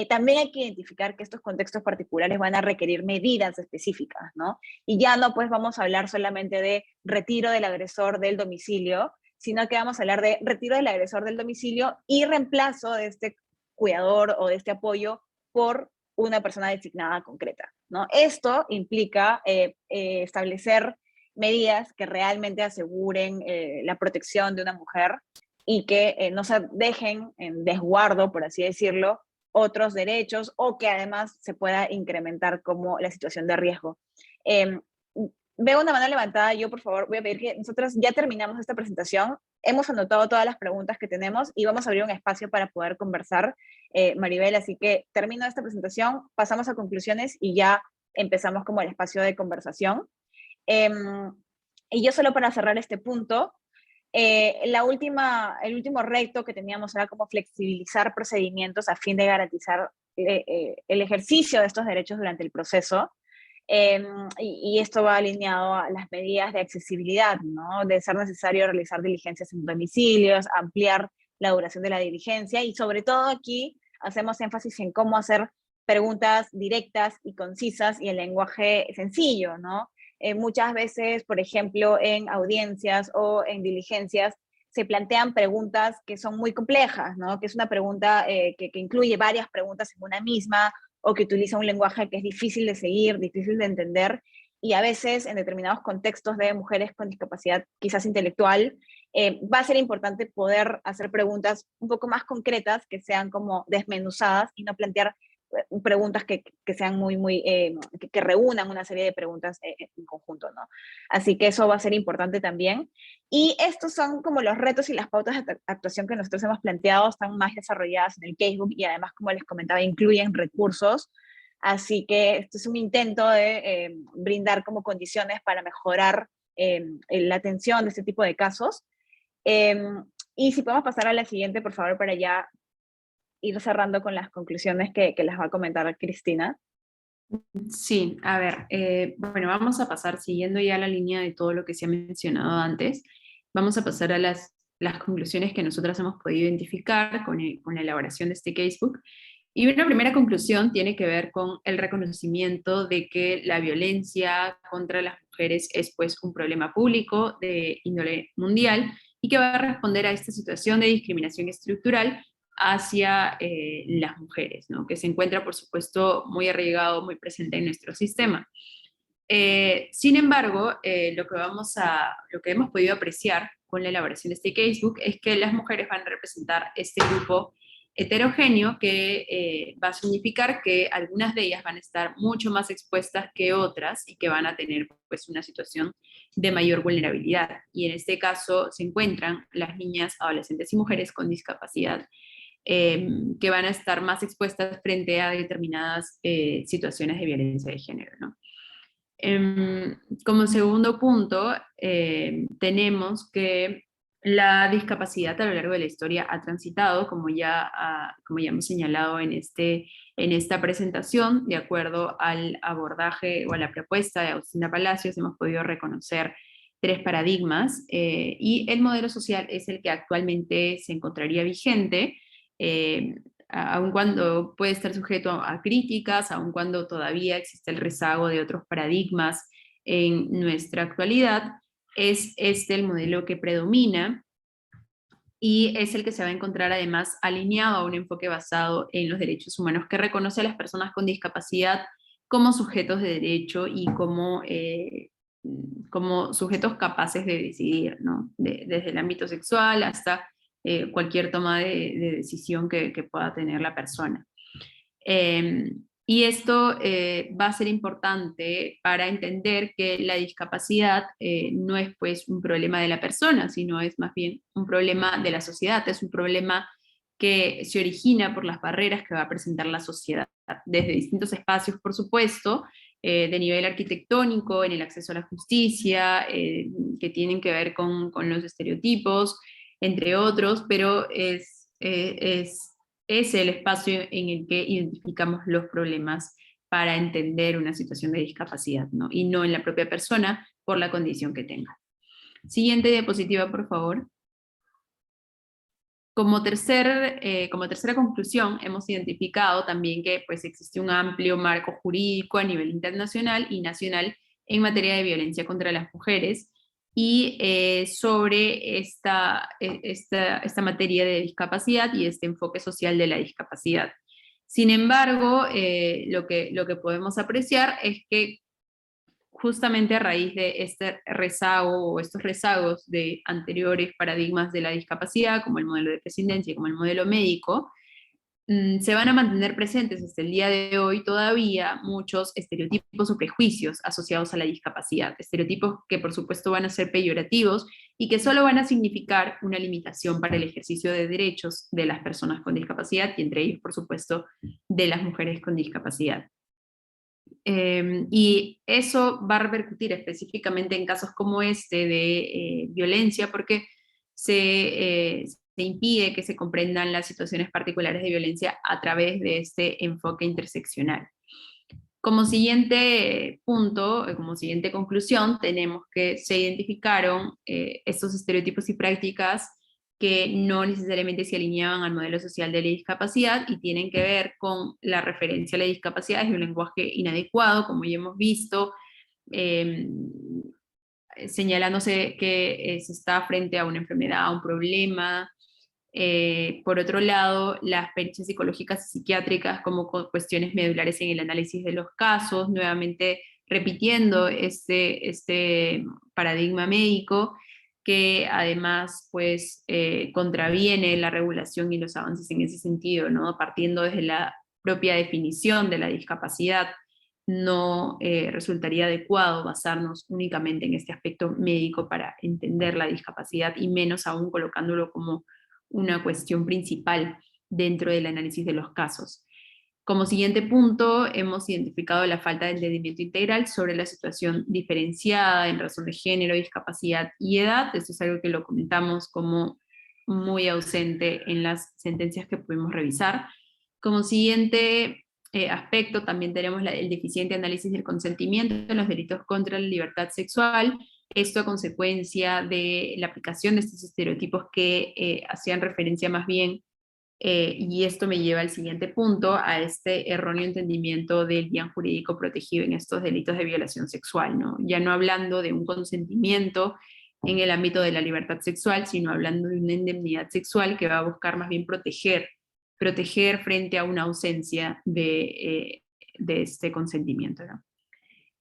también hay que identificar que estos contextos particulares van a requerir medidas específicas, ¿no? Y ya no pues vamos a hablar solamente de retiro del agresor del domicilio, sino que vamos a hablar de retiro del agresor del domicilio y reemplazo de este cuidador o de este apoyo por una persona designada concreta, ¿no? Esto implica establecer medidas que realmente aseguren la protección de una mujer y que no se dejen en desguardo, por así decirlo, otros derechos, o que además se pueda incrementar como la situación de riesgo. Veo una mano levantada, yo por favor voy a pedir que nosotros ya terminamos esta presentación, hemos anotado todas las preguntas que tenemos y vamos a abrir un espacio para poder conversar, Maribel, así que termino esta presentación, pasamos a conclusiones y ya empezamos como el espacio de conversación. Y yo solo para cerrar este punto, el último reto que teníamos era como flexibilizar procedimientos a fin de garantizar el ejercicio de estos derechos durante el proceso. Y esto va alineado a las medidas de accesibilidad, ¿no? De ser necesario realizar diligencias en domicilios, ampliar la duración de la diligencia y sobre todo aquí hacemos énfasis en cómo hacer preguntas directas y concisas y en lenguaje sencillo, ¿no? Muchas veces, por ejemplo, en audiencias o en diligencias, se plantean preguntas que son muy complejas, ¿no? Que es una pregunta que incluye varias preguntas en una misma, o que utiliza un lenguaje que es difícil de seguir, difícil de entender, y a veces en determinados contextos de mujeres con discapacidad quizás intelectual, va a ser importante poder hacer preguntas un poco más concretas, que sean como desmenuzadas y no plantear preguntas que sean que reúnan una serie de preguntas en conjunto, ¿no? Así que eso va a ser importante también. Y estos son como los retos y las pautas de actuación que nosotros hemos planteado, están más desarrolladas en el casebook y además, como les comentaba, incluyen recursos. Así que esto es un intento de brindar como condiciones para mejorar la atención de este tipo de casos. Y si podemos pasar a la siguiente, por favor, para ya ir cerrando con las conclusiones que les va a comentar Cristina. Sí, a ver, bueno, vamos a pasar, siguiendo ya la línea de todo lo que se ha mencionado antes, vamos a pasar a las conclusiones que nosotras hemos podido identificar con la elaboración de este casebook. Y una primera conclusión tiene que ver con el reconocimiento de que la violencia contra las mujeres es pues un problema público de índole mundial y que va a responder a esta situación de discriminación estructural hacia las mujeres, ¿no? Que se encuentra, por supuesto, muy arraigado, muy presente en nuestro sistema. Sin embargo, lo que hemos podido apreciar con la elaboración de este casebook es que las mujeres van a representar este grupo heterogéneo que va a significar que algunas de ellas van a estar mucho más expuestas que otras y que van a tener pues una situación de mayor vulnerabilidad. Y en este caso se encuentran las niñas, adolescentes y mujeres con discapacidad que van a estar más expuestas frente a determinadas situaciones de violencia de género, ¿no? Como segundo punto, tenemos que la discapacidad a lo largo de la historia ha transitado, como ya hemos señalado en esta presentación, de acuerdo al abordaje o a la propuesta de Agustina Palacios, hemos podido reconocer 3 paradigmas y el modelo social es el que actualmente se encontraría vigente, aun cuando puede estar sujeto a críticas, aun cuando todavía existe el rezago de otros paradigmas en nuestra actualidad, es este el modelo que predomina y es el que se va a encontrar además alineado a un enfoque basado en los derechos humanos que reconoce a las personas con discapacidad como sujetos de derecho y como sujetos capaces de decidir, ¿no? Desde el ámbito sexual hasta cualquier toma de decisión que pueda tener la persona. Y esto va a ser importante para entender que la discapacidad no es pues un problema de la persona, sino es más bien un problema de la sociedad, es un problema que se origina por las barreras que va a presentar la sociedad, desde distintos espacios, por supuesto, de nivel arquitectónico, en el acceso a la justicia, que tienen que ver con los estereotipos, entre otros, pero es el espacio en el que identificamos los problemas para entender una situación de discapacidad, ¿no? Y no en la propia persona por la condición que tenga. Siguiente diapositiva, por favor. Como tercera conclusión, hemos identificado también que pues, existe un amplio marco jurídico a nivel internacional y nacional en materia de violencia contra las mujeres, y sobre esta materia de discapacidad y este enfoque social de la discapacidad. Sin embargo, lo que podemos apreciar es que justamente a raíz de este rezago o estos rezagos de anteriores paradigmas de la discapacidad, como el modelo de presidencia, como el modelo médico, se van a mantener presentes hasta el día de hoy todavía muchos estereotipos o prejuicios asociados a la discapacidad, estereotipos que por supuesto van a ser peyorativos y que solo van a significar una limitación para el ejercicio de derechos de las personas con discapacidad y entre ellos por supuesto de las mujeres con discapacidad. Y eso va a repercutir específicamente en casos como este de violencia, porque se impide que se comprendan las situaciones particulares de violencia a través de este enfoque interseccional. Como siguiente punto, como siguiente conclusión, tenemos que se identificaron estos estereotipos y prácticas que no necesariamente se alineaban al modelo social de la discapacidad y tienen que ver con la referencia a la discapacidad y un lenguaje inadecuado, como ya hemos visto, señalándose que se está frente a una enfermedad, a un problema. Por otro lado, las pericias psicológicas y psiquiátricas como cuestiones medulares en el análisis de los casos, nuevamente repitiendo este paradigma médico, que además pues, contraviene la regulación y los avances en ese sentido, ¿no? Partiendo desde la propia definición de la discapacidad, no resultaría adecuado basarnos únicamente en este aspecto médico para entender la discapacidad, y menos aún colocándolo como una cuestión principal dentro del análisis de los casos. Como siguiente punto, hemos identificado la falta de entendimiento integral sobre la situación diferenciada en razón de género, discapacidad y edad. Esto es algo que lo comentamos como muy ausente en las sentencias que pudimos revisar. Como siguiente aspecto, también tenemos el deficiente análisis del consentimiento en los delitos contra la libertad sexual. Esto a consecuencia de la aplicación de estos estereotipos que hacían referencia más bien, y esto me lleva al siguiente punto, a este erróneo entendimiento del bien jurídico protegido en estos delitos de violación sexual, ¿no? Ya no hablando de un consentimiento en el ámbito de la libertad sexual, sino hablando de una indemnidad sexual que va a buscar más bien proteger frente a una ausencia de este consentimiento, ¿no?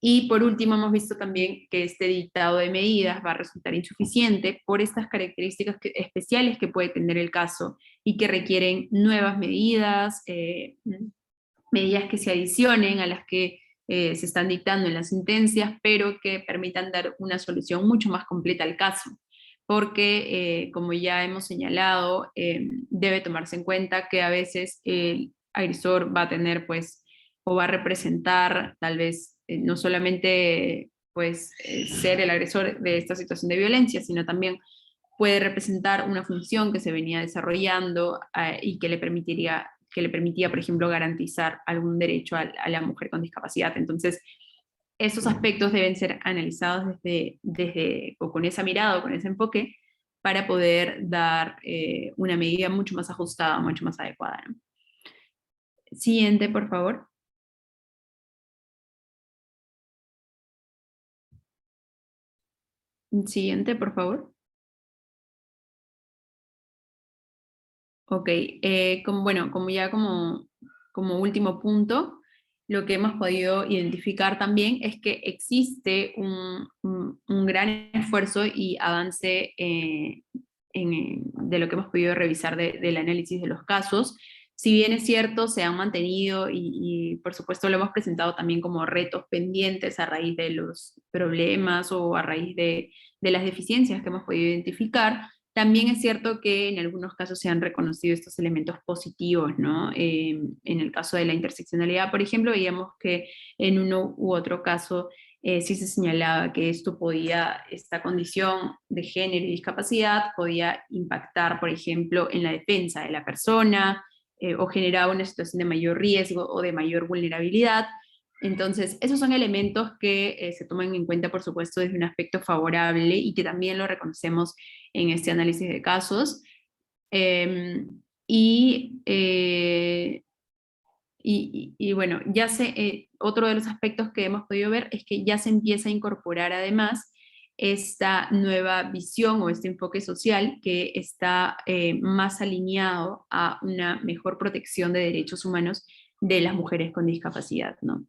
Y por último, hemos visto también que este dictado de medidas va a resultar insuficiente por estas características especiales que puede tener el caso y que requieren nuevas medidas, medidas que se adicionen a las que se están dictando en las sentencias, pero que permitan dar una solución mucho más completa al caso. Porque, como ya hemos señalado, debe tomarse en cuenta que a veces el agresor va a tener, pues, o va a representar tal vez no solamente pues, ser el agresor de esta situación de violencia, sino también puede representar una función que se venía desarrollando y que le permitía, por ejemplo, garantizar algún derecho a la mujer con discapacidad. Entonces, esos aspectos deben ser analizados desde o con esa mirada o con ese enfoque para poder dar una medida mucho más ajustada, mucho más adecuada, ¿no? Siguiente, por favor. Siguiente, por favor. Ok, como último punto, lo que hemos podido identificar también es que existe un gran esfuerzo y avance de lo que hemos podido revisar del análisis de los casos. Si bien es cierto, se han mantenido y por supuesto lo hemos presentado también como retos pendientes a raíz de los problemas o a raíz de las deficiencias que hemos podido identificar. También es cierto que en algunos casos se han reconocido estos elementos positivos, ¿no? En el caso de la interseccionalidad, por ejemplo, veíamos que en uno u otro caso sí se señalaba que esta condición de género y discapacidad podía impactar, por ejemplo, en la defensa de la persona, o generaba una situación de mayor riesgo o de mayor vulnerabilidad. Entonces, esos son elementos que se toman en cuenta, por supuesto, desde un aspecto favorable y que también lo reconocemos en este análisis de casos. Bueno, otro de los aspectos que hemos podido ver es que ya se empieza a incorporar además esta nueva visión o este enfoque social que está más alineado a una mejor protección de derechos humanos de las mujeres con discapacidad, ¿no?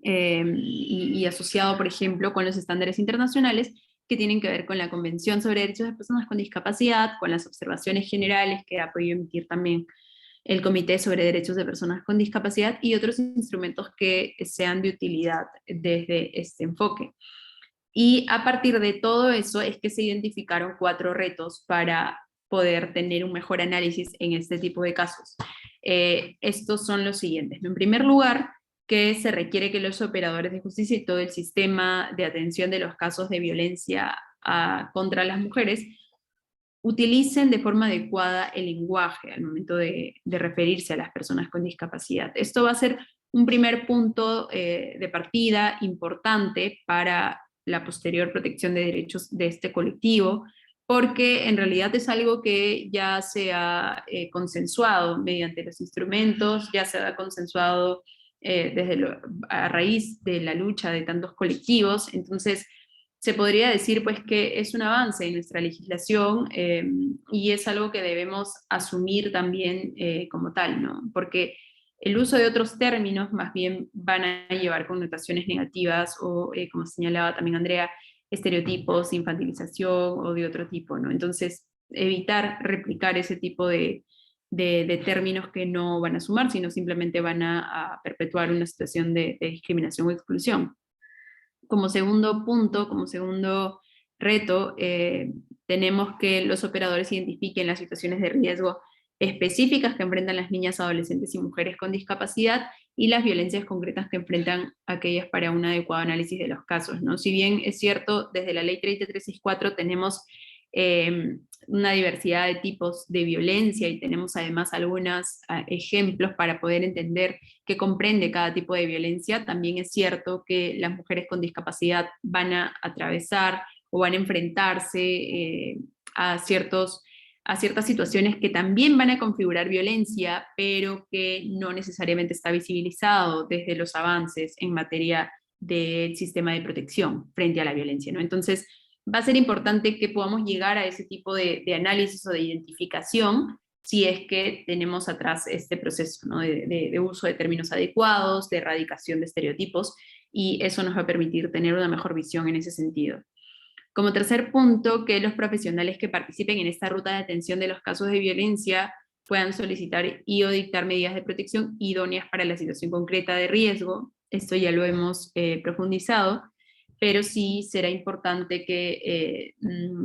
Y asociado, por ejemplo, con los estándares internacionales que tienen que ver con la Convención sobre Derechos de Personas con Discapacidad, con las observaciones generales que ha podido emitir también el Comité sobre Derechos de Personas con Discapacidad y otros instrumentos que sean de utilidad desde este enfoque. Y a partir de todo eso es que se identificaron 4 retos para poder tener un mejor análisis en este tipo de casos. Estos son los siguientes. En primer lugar, que se requiere que los operadores de justicia y todo el sistema de atención de los casos de violencia contra las mujeres utilicen de forma adecuada el lenguaje al momento de referirse a las personas con discapacidad. Esto va a ser un primer punto de partida importante para la posterior protección de derechos de este colectivo, porque en realidad es algo que ya se ha consensuado mediante los instrumentos, ya se ha consensuado a raíz de la lucha de tantos colectivos. Entonces se podría decir pues que es un avance en nuestra legislación, y es algo que debemos asumir también como tal, ¿no? Porque el uso de otros términos más bien van a llevar connotaciones negativas o, como señalaba también Andrea, estereotipos, infantilización o de otro tipo, ¿no? Entonces, evitar replicar ese tipo de términos que no van a sumar, sino simplemente van a perpetuar una situación de discriminación o exclusión. Como segundo punto, como segundo reto, tenemos que los operadores identifiquen las situaciones de riesgo específicas que enfrentan las niñas, adolescentes y mujeres con discapacidad y las violencias concretas que enfrentan aquellas para un adecuado análisis de los casos, ¿no? Si bien es cierto, desde la ley 30364 tenemos una diversidad de tipos de violencia y tenemos además algunos ejemplos para poder entender qué comprende cada tipo de violencia, también es cierto que las mujeres con discapacidad van a atravesar o van a enfrentarse a ciertas situaciones que también van a configurar violencia, pero que no necesariamente está visibilizado desde los avances en materia del sistema de protección frente a la violencia, ¿no? Entonces, va a ser importante que podamos llegar a ese tipo de análisis o de identificación si es que tenemos atrás este proceso, ¿no? de uso de términos adecuados, de erradicación de estereotipos, y eso nos va a permitir tener una mejor visión en ese sentido. Como tercer punto, que los profesionales que participen en esta ruta de atención de los casos de violencia puedan solicitar y o dictar medidas de protección idóneas para la situación concreta de riesgo. Esto ya lo hemos profundizado, pero sí será importante que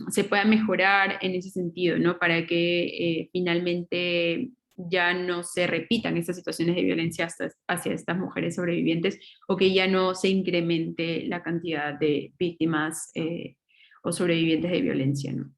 se pueda mejorar en ese sentido, ¿no? Para que finalmente ya no se repitan estas situaciones de violencia hacia estas mujeres sobrevivientes, o que ya no se incremente la cantidad de víctimas o sobrevivientes de violencia, ¿no?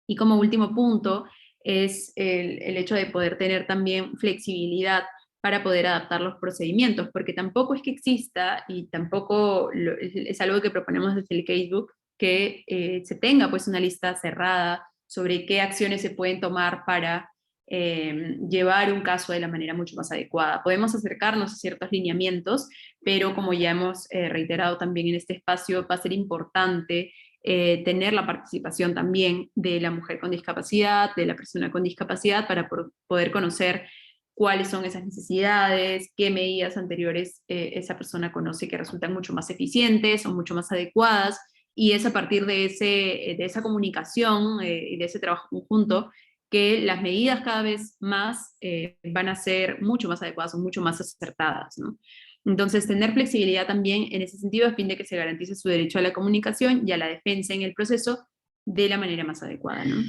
Y como último punto es el hecho de poder tener también flexibilidad para poder adaptar los procedimientos, porque tampoco es que exista, y tampoco es algo que proponemos desde el Casebook, que se tenga pues una lista cerrada sobre qué acciones se pueden tomar para llevar un caso de la manera mucho más adecuada. Podemos acercarnos a ciertos lineamientos, pero como ya hemos reiterado también en este espacio, va a ser importante tener la participación también de la mujer con discapacidad, de la persona con discapacidad, para poder conocer cuáles son esas necesidades, qué medidas anteriores esa persona conoce que resultan mucho más eficientes o mucho más adecuadas, y es a partir de esa comunicación y de ese trabajo conjunto que las medidas cada vez más van a ser mucho más adecuadas o mucho más acertadas, ¿no? Entonces, tener flexibilidad también en ese sentido a fin de que se garantice su derecho a la comunicación y a la defensa en el proceso de la manera más adecuada, ¿no?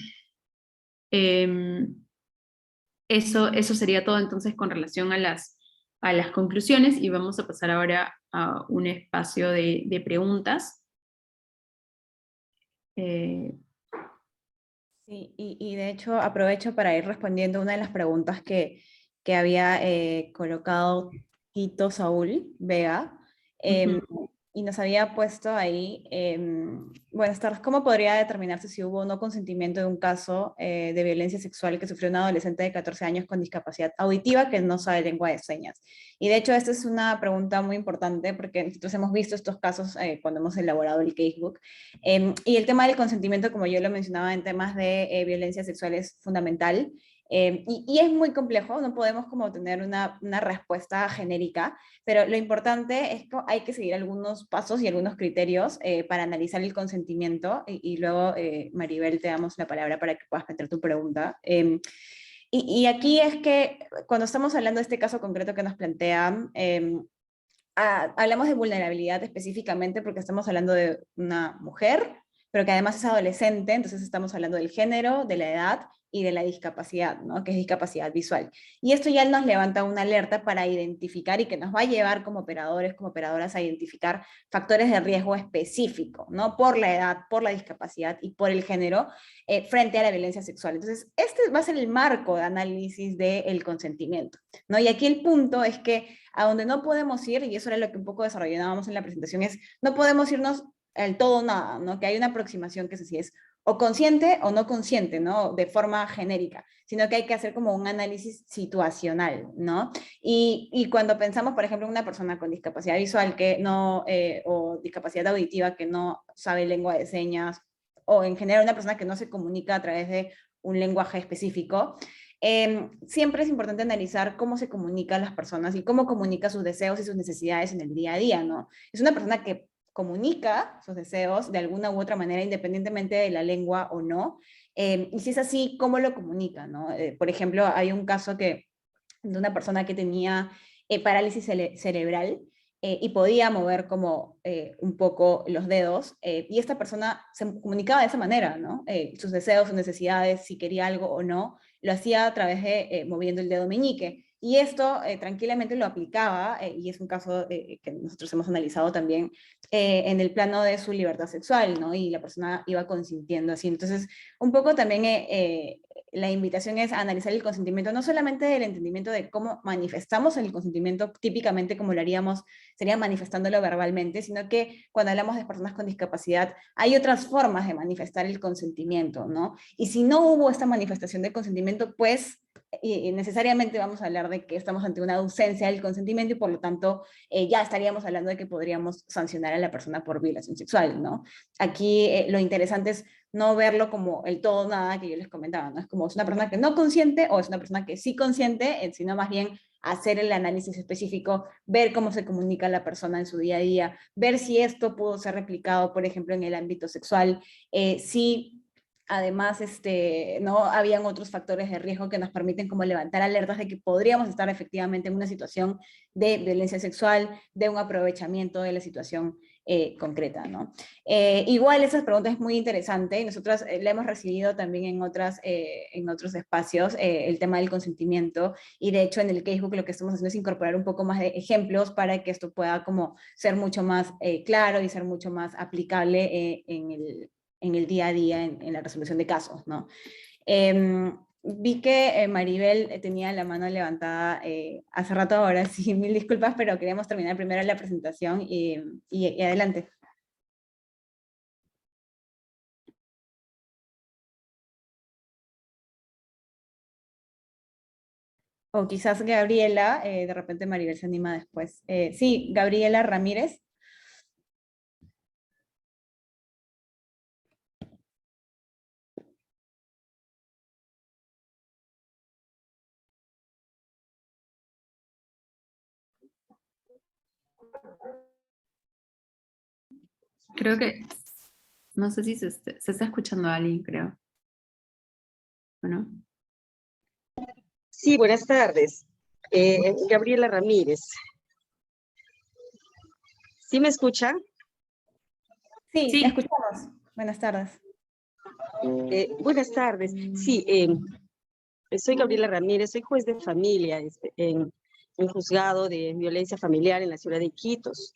Eso sería todo entonces con relación a las conclusiones, y vamos a pasar ahora a un espacio de preguntas. Sí, y de hecho aprovecho para ir respondiendo una de las preguntas que había colocado Tito Saúl Vega, y nos había puesto ahí, bueno, ¿cómo podría determinarse si hubo o no consentimiento de un caso de violencia sexual que sufrió una adolescente de 14 años con discapacidad auditiva que no sabe lengua de señas? Y de hecho esta es una pregunta muy importante porque nosotros hemos visto estos casos cuando hemos elaborado el casebook, y el tema del consentimiento, como yo lo mencionaba en temas de violencia sexual, es fundamental. Y es muy complejo, no podemos como tener una respuesta genérica, pero lo importante es que hay que seguir algunos pasos y algunos criterios para analizar el consentimiento, y luego, Maribel, te damos la palabra para que puedas meter tu pregunta. Y aquí es que cuando estamos hablando de este caso concreto que nos plantean, hablamos de vulnerabilidad específicamente porque estamos hablando de una mujer pero que además es adolescente, entonces estamos hablando del género, de la edad y de la discapacidad, ¿no? Que es discapacidad visual. Y esto ya nos levanta una alerta para identificar y que nos va a llevar como operadores, como operadoras a identificar factores de riesgo específico, ¿no? Por la edad, por la discapacidad y por el género frente a la violencia sexual. Entonces, este va a ser el marco de análisis del consentimiento, ¿no? Y aquí el punto es que a donde no podemos ir, y eso era lo que un poco desarrollábamos en la presentación, es no podemos irnos al todo o nada, ¿no? Que hay una aproximación que si es o consciente o no consciente, ¿no? De forma genérica, sino que hay que hacer como un análisis situacional, ¿no? Y cuando pensamos, por ejemplo, en una persona con discapacidad visual que no, o discapacidad auditiva que no sabe lengua de señas, o en general una persona que no se comunica a través de un lenguaje específico, siempre es importante analizar cómo se comunican las personas y cómo comunica sus deseos y sus necesidades en el día a día, ¿no? Es una persona que comunica sus deseos de alguna u otra manera, independientemente de la lengua o no, y si es así, ¿cómo lo comunica, no? Por ejemplo, hay un caso de una persona que tenía parálisis cerebral, y podía mover como un poco los dedos, y esta persona se comunicaba de esa manera, ¿no? Sus deseos, sus necesidades, si quería algo o no, lo hacía a través de moviendo el dedo meñique. Y esto tranquilamente lo aplicaba, y es un caso que nosotros hemos analizado también en el plano de su libertad sexual, ¿no? Y la persona iba consintiendo así. Entonces, un poco también la invitación es a analizar el consentimiento, no solamente del entendimiento de cómo manifestamos el consentimiento, típicamente como lo haríamos, sería manifestándolo verbalmente, sino que cuando hablamos de personas con discapacidad, hay otras formas de manifestar el consentimiento, ¿no? Y si no hubo esta manifestación de consentimiento, pues y necesariamente vamos a hablar de que estamos ante una ausencia del consentimiento y por lo tanto ya estaríamos hablando de que podríamos sancionar a la persona por violación sexual, ¿no? Aquí lo interesante es no verlo como el todo o nada que yo les comentaba, ¿no? Es como es una persona que no consiente o es una persona que sí consiente, sino más bien hacer el análisis específico, ver cómo se comunica la persona en su día a día, ver si esto pudo ser replicado, por ejemplo, en el ámbito sexual, si además, no habían otros factores de riesgo que nos permiten como levantar alertas de que podríamos estar efectivamente en una situación de violencia sexual, de un aprovechamiento de la situación concreta, ¿no? Igual esas preguntas es muy interesante y nosotros la hemos recibido también en otros espacios, el tema del consentimiento, y de hecho en el casebook lo que estamos haciendo es incorporar un poco más de ejemplos para que esto pueda como ser mucho más claro y ser mucho más aplicable en el día a día, en la resolución de casos, ¿no? Vi que Maribel tenía la mano levantada hace rato ahora, sí, mil disculpas, pero queríamos terminar primero la presentación y adelante. O quizás Gabriela, de repente Maribel se anima después. Sí, Gabriela Ramírez. Creo que, no sé si se está escuchando a alguien, creo. Bueno. Sí, buenas tardes. Gabriela Ramírez. ¿Sí me escuchan? Sí, Sí. escuchamos. Buenas tardes. Buenas tardes. Sí, soy Gabriela Ramírez, soy juez de familia en un juzgado de violencia familiar en la ciudad de Iquitos.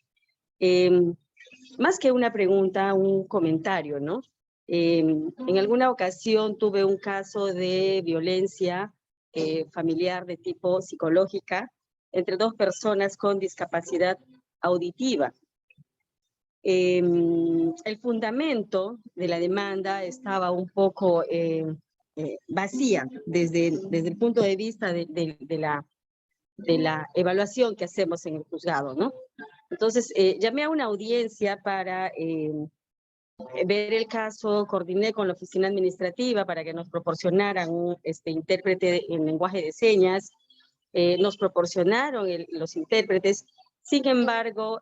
Más que una pregunta, un comentario, ¿no? En alguna ocasión tuve un caso de violencia familiar de tipo psicológica entre dos personas con discapacidad auditiva. El fundamento de la demanda estaba un poco vacía desde el punto de vista de la evaluación que hacemos en el juzgado, ¿no? Entonces, llamé a una audiencia para ver el caso, coordiné con la oficina administrativa para que nos proporcionaran un intérprete en lenguaje de señas, nos proporcionaron los intérpretes, sin embargo,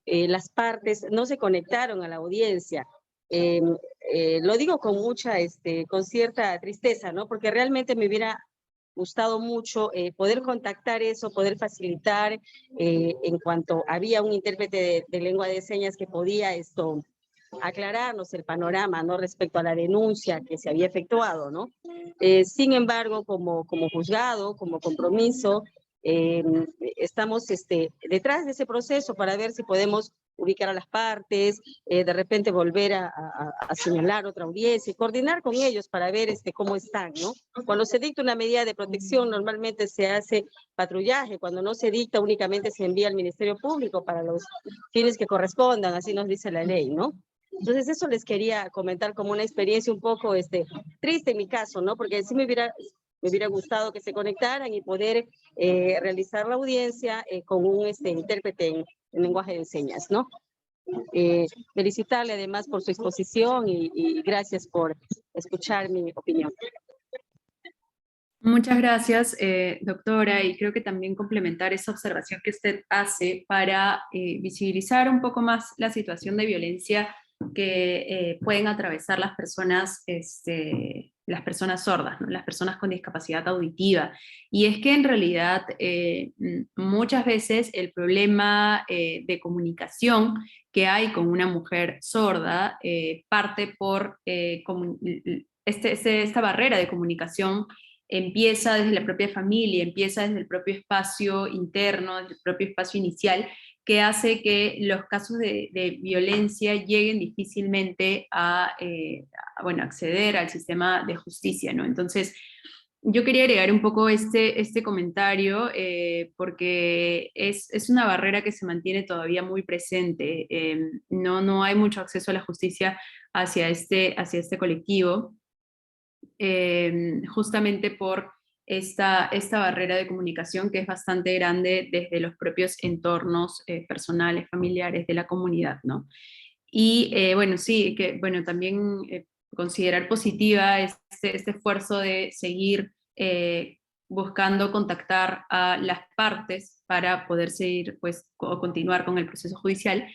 las partes no se conectaron a la audiencia. Lo digo con con cierta tristeza, ¿no? Porque realmente me hubiera gustado mucho poder contactar eso, poder facilitar en cuanto había un intérprete de lengua de señas que podía aclararnos el panorama, ¿no? Respecto a la denuncia que se había efectuado, ¿no? Sin embargo, como juzgado, como compromiso, estamos detrás de ese proceso para ver si podemos ubicar a las partes, de repente volver a señalar otra audiencia y coordinar con ellos para ver cómo están, ¿no? Cuando se dicta una medida de protección, normalmente se hace patrullaje, cuando no se dicta únicamente se envía al Ministerio Público para los fines que correspondan, así nos dice la ley, ¿no? Entonces eso les quería comentar como una experiencia un poco triste en mi caso, ¿no? Porque sí me hubiera gustado que se conectaran y poder realizar la audiencia con un intérprete en lenguaje de señas, ¿no? Felicitarle además por su exposición y gracias por escuchar mi opinión. Muchas gracias, doctora, y creo que también complementar esa observación que usted hace para visibilizar un poco más la situación de violencia que pueden atravesar las personas sordas, ¿no? Las personas con discapacidad auditiva. Y es que en realidad muchas veces el problema de comunicación que hay con una mujer sorda parte por esta barrera de comunicación. Empieza desde la propia familia, empieza desde el propio espacio interno, desde el propio espacio inicial, que hace que los casos de violencia lleguen difícilmente a acceder al sistema de justicia, ¿no? Entonces, yo quería agregar un poco este comentario porque es una barrera que se mantiene todavía muy presente. No hay mucho acceso a la justicia hacia este colectivo. Justamente por esta barrera de comunicación que es bastante grande desde los propios entornos personales, familiares de la comunidad, ¿no? Y sí, que también considerar positiva este esfuerzo de seguir buscando contactar a las partes para poder seguir, pues, o continuar con el proceso judicial.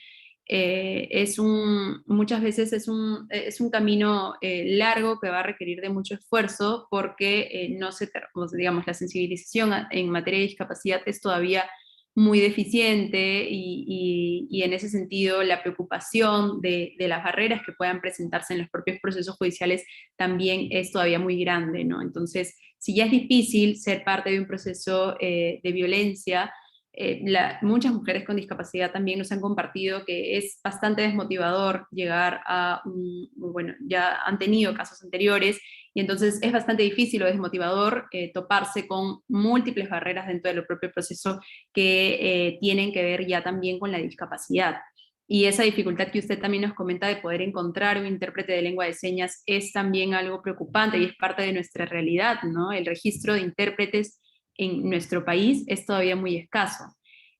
Muchas veces es un camino largo que va a requerir de mucho esfuerzo porque digamos, la sensibilización en materia de discapacidad es todavía muy deficiente y en ese sentido la preocupación de las barreras que puedan presentarse en los propios procesos judiciales también es todavía muy grande, ¿no? Entonces, si ya es difícil ser parte de un proceso de violencia, muchas mujeres con discapacidad también nos han compartido que es bastante desmotivador llegar ya han tenido casos anteriores y entonces es bastante difícil o desmotivador toparse con múltiples barreras dentro del propio proceso que tienen que ver ya también con la discapacidad. Y esa dificultad que usted también nos comenta de poder encontrar un intérprete de lengua de señas es también algo preocupante y es parte de nuestra realidad, ¿no? El registro de intérpretes en nuestro país es todavía muy escaso.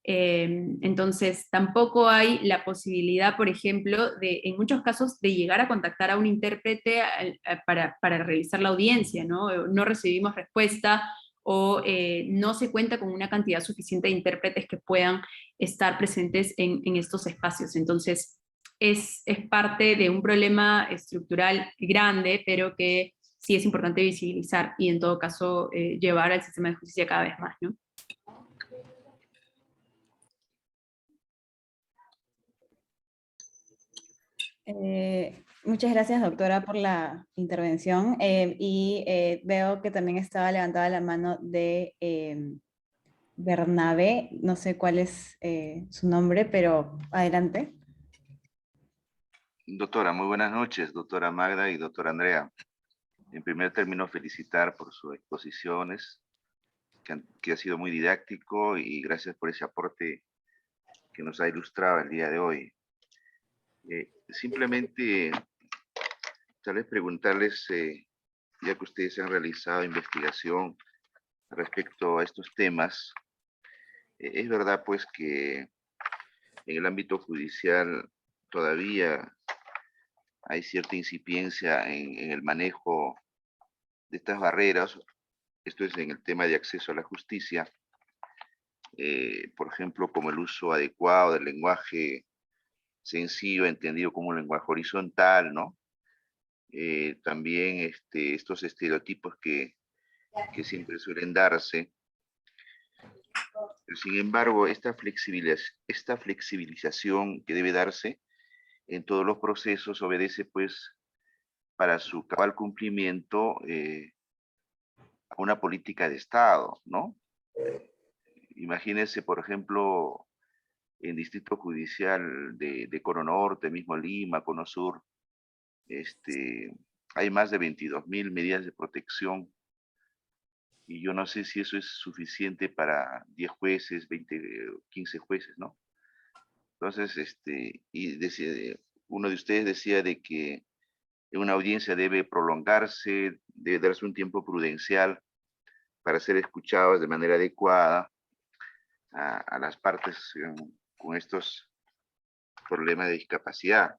Entonces, tampoco hay la posibilidad, por ejemplo, en muchos casos, de llegar a contactar a un intérprete para realizar la audiencia, ¿no? No recibimos respuesta o no se cuenta con una cantidad suficiente de intérpretes que puedan estar presentes en estos espacios. Entonces, es parte de un problema estructural grande, pero que sí es importante visibilizar y en todo caso llevar al sistema de justicia cada vez más, ¿no? Muchas gracias, doctora, por la intervención. Veo que también estaba levantada la mano de Bernabé. No sé cuál es su nombre, pero adelante. Doctora, muy buenas noches, doctora Magda y doctora Andrea. En primer término, felicitar por sus exposiciones, que ha sido muy didáctico y gracias por ese aporte que nos ha ilustrado el día de hoy. Simplemente, tal vez preguntarles, ya que ustedes han realizado investigación respecto a estos temas, es verdad pues que en el ámbito judicial todavía hay cierta incipiencia en el manejo de estas barreras. Esto es en el tema de acceso a la justicia, por ejemplo, como el uso adecuado del lenguaje sencillo, entendido como un lenguaje horizontal, ¿no? También estos estereotipos que siempre suelen darse. Sin embargo, esta flexibilización que debe darse en todos los procesos obedece pues para su cabal cumplimiento a una política de Estado, ¿no? Imagínense, por ejemplo, en Distrito Judicial de Cono Norte, mismo Lima, Cono Sur, hay más de 22.000 medidas de protección y yo no sé si eso es suficiente para 10 jueces, 20, 15 jueces, ¿no? Entonces, uno de ustedes decía de que una audiencia debe prolongarse, debe darse un tiempo prudencial para ser escuchados de manera adecuada a las partes con estos problemas de discapacidad.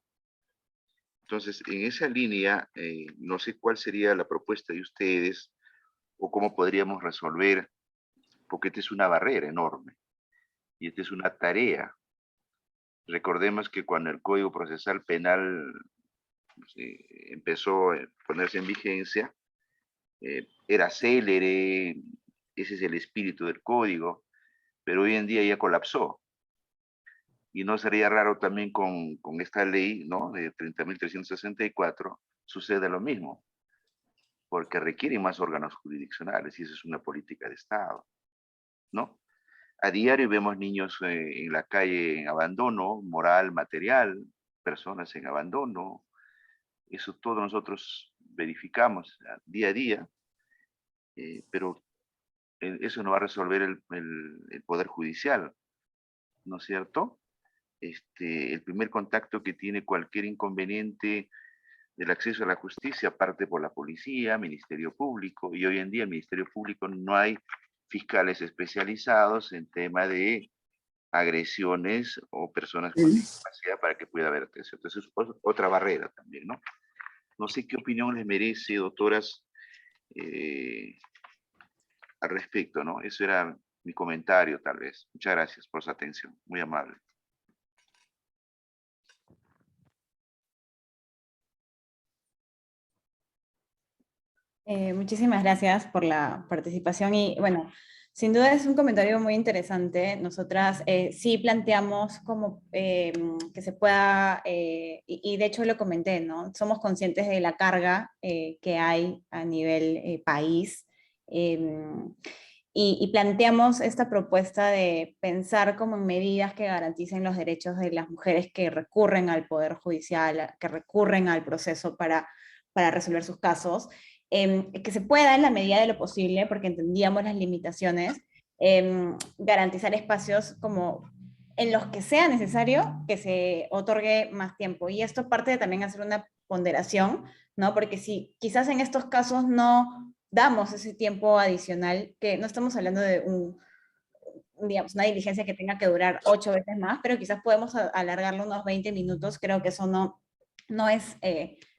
Entonces, en esa línea, no sé cuál sería la propuesta de ustedes o cómo podríamos resolver, porque esta es una barrera enorme y esta es una tarea. Recordemos que cuando el Código Procesal Penal empezó a ponerse en vigencia, era célere, ese es el espíritu del código, pero hoy en día ya colapsó. Y no sería raro también con esta ley, ¿no?, de 30.364, sucede lo mismo, porque requiere más órganos jurisdiccionales y eso es una política de Estado, ¿no? A diario vemos niños en la calle en abandono moral, material, personas en abandono. Eso todos nosotros verificamos día a día, pero eso no va a resolver el Poder Judicial, ¿no es cierto? El primer contacto que tiene cualquier inconveniente del acceso a la justicia parte por la policía, Ministerio Público, y hoy en día el Ministerio Público no hay fiscales especializados en tema de agresiones o personas con discapacidad para que pueda haber atención. Entonces, otra barrera también, ¿no? No sé qué opinión les merece, doctoras, al respecto, ¿no? Eso era mi comentario, tal vez. Muchas gracias por su atención. Muy amable. Muchísimas gracias por la participación y bueno, sin duda es un comentario muy interesante. Nosotras sí planteamos como que se pueda, y de hecho lo comenté, ¿no? Somos conscientes de la carga que hay a nivel país y planteamos esta propuesta de pensar como en medidas que garanticen los derechos de las mujeres que recurren al Poder Judicial, que recurren al proceso para resolver sus casos que se pueda en la medida de lo posible, porque entendíamos las limitaciones, garantizar espacios como en los que sea necesario que se otorgue más tiempo. Y esto parte de también hacer una ponderación, ¿no? Porque si quizás en estos casos no damos ese tiempo adicional, que no estamos hablando de digamos, una diligencia que tenga que durar 8 veces más, pero quizás podemos alargarlo unos 20 minutos, creo que eso no es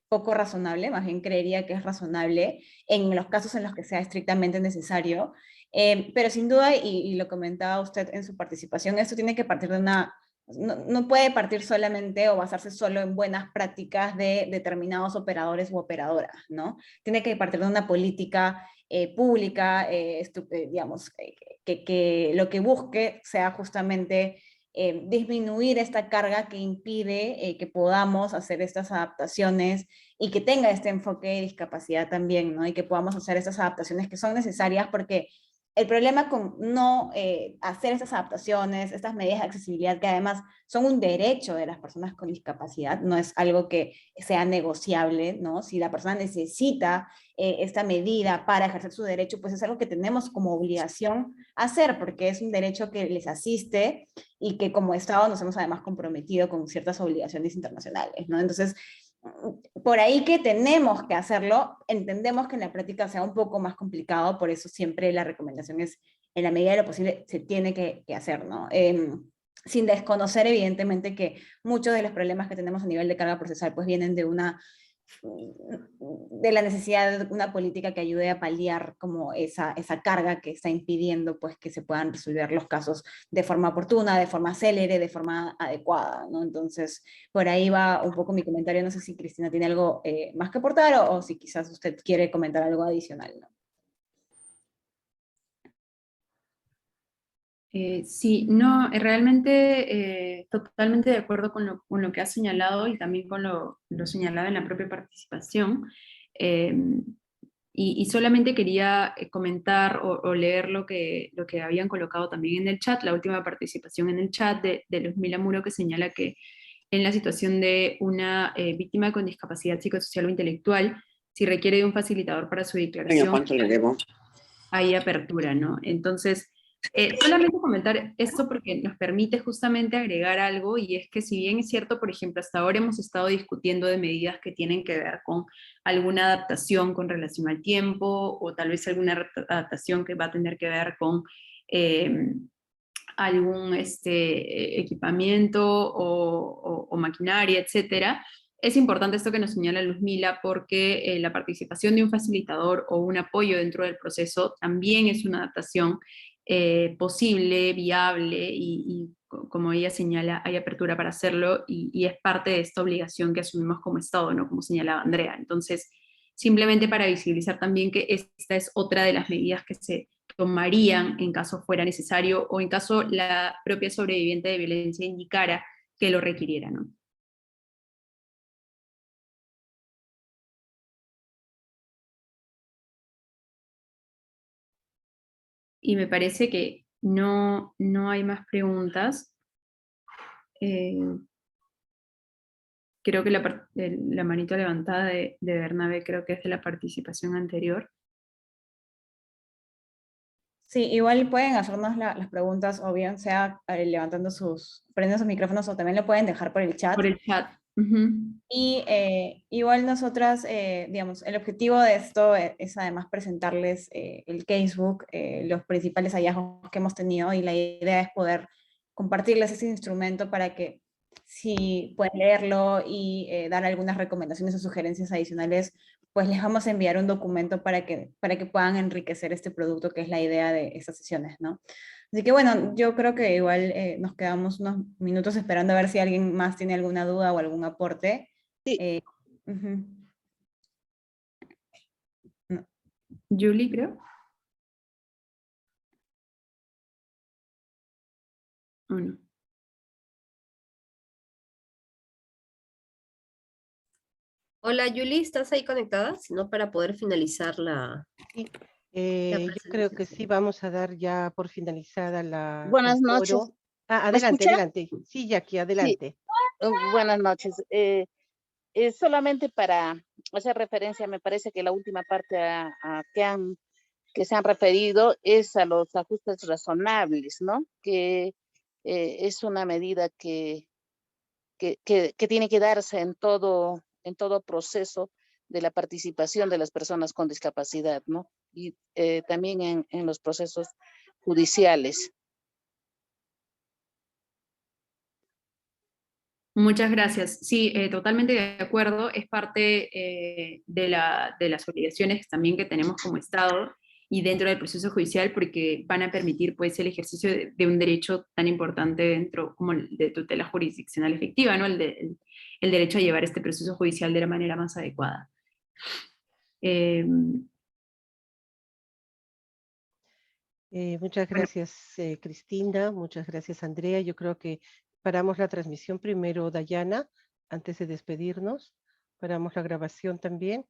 poco razonable, más bien creería que es razonable en los casos en los que sea estrictamente necesario, pero sin duda, y lo comentaba usted en su participación, esto tiene que partir de no puede partir solamente o basarse solo en buenas prácticas de determinados operadores u operadoras, ¿no? Tiene que partir de una política pública, digamos, que lo que busque sea justamente disminuir esta carga que impide que podamos hacer estas adaptaciones y que tenga este enfoque de discapacidad también, ¿no? Y que podamos hacer estas adaptaciones que son necesarias porque el problema con no hacer estas adaptaciones, estas medidas de accesibilidad, que además son un derecho de las personas con discapacidad, no es algo que sea negociable, ¿no? Si la persona necesita esta medida para ejercer su derecho, pues es algo que tenemos como obligación hacer, porque es un derecho que les asiste y que como Estado nos hemos además comprometido con ciertas obligaciones internacionales, ¿no? Entonces, por ahí que tenemos que hacerlo, entendemos que en la práctica sea un poco más complicado, por eso siempre la recomendación es, en la medida de lo posible, se tiene que hacer, ¿no? Sin desconocer evidentemente que muchos de los problemas que tenemos a nivel de carga procesal pues vienen de la necesidad de una política que ayude a paliar como esa carga que está impidiendo pues que se puedan resolver los casos de forma oportuna, de forma célere, de forma adecuada, ¿no? Entonces, por ahí va un poco mi comentario, no sé si Cristina tiene algo más que aportar o si quizás usted quiere comentar algo adicional, ¿no? Sí, no, realmente totalmente de acuerdo con lo que has señalado y también con lo señalado en la propia participación. Eh, y solamente quería comentar o leer lo que habían colocado también en el chat, la última participación en el chat de Luzmila Muro, que señala que en la situación de una víctima con discapacidad psicosocial o intelectual, si requiere de un facilitador para su declaración, ¿Cuánto le debo? hay apertura, ¿no? Entonces, solamente comentar esto porque nos permite justamente agregar algo, y es que si bien es cierto, por ejemplo, hasta ahora hemos estado discutiendo de medidas que tienen que ver con alguna adaptación con relación al tiempo, o tal vez alguna adaptación que va a tener que ver con algún equipamiento o maquinaria, etcétera. Es importante esto que nos señala Luzmila, porque la participación de un facilitador o un apoyo dentro del proceso también es una adaptación posible, viable, y como ella señala, hay apertura para hacerlo, y es parte de esta obligación que asumimos como Estado, ¿no? Como señalaba Andrea. Entonces, simplemente para visibilizar también que esta es otra de las medidas que se tomarían en caso fuera necesario, o en caso la propia sobreviviente de violencia indicara que lo requiriera, ¿no? Y me parece que no hay más preguntas. Creo que la manito levantada de Bernabé creo que es de la participación anterior. Sí, igual pueden hacernos las preguntas, o bien sea levantando prendiendo sus micrófonos, o también lo pueden dejar por el chat. Por el chat. Uh-huh. Y igual nosotras, digamos, el objetivo de esto es además presentarles el casebook, los principales hallazgos que hemos tenido, y la idea es poder compartirles ese instrumento para que, si pueden leerlo y dar algunas recomendaciones o sugerencias adicionales, pues les vamos a enviar un documento para que puedan enriquecer este producto, que es la idea de estas sesiones, ¿no? Así que bueno, yo creo que igual nos quedamos unos minutos esperando a ver si alguien más tiene alguna duda o algún aporte. Sí. Uh-huh. No. Julie, creo. ¿O no? Hola, Yuli, ¿estás ahí conectada? Si no, para poder finalizar la Sí, yo creo que sí, vamos a dar ya por finalizada el Buenas noches. foro. Ah, ¿Me adelante, escucha? adelante. Sí, Jackie, Sí. adelante. Buenas noches. Solamente para hacer referencia, me parece que la última parte que se han referido es a los ajustes razonables, ¿no? Que es una medida que tiene que darse en todo proceso de la participación de las personas con discapacidad, ¿no? Y también en los procesos judiciales. Muchas gracias. Sí, totalmente de acuerdo. Es parte de las obligaciones también que tenemos como Estado y dentro del proceso judicial, porque van a permitir, pues, el ejercicio de un derecho tan importante dentro como el de tutela jurisdiccional efectiva, ¿no? El derecho a llevar este proceso judicial de la manera más adecuada. Muchas gracias, Cristina. Muchas gracias, Andrea. Yo creo que paramos la transmisión primero, Dayana, antes de despedirnos. Paramos la grabación también.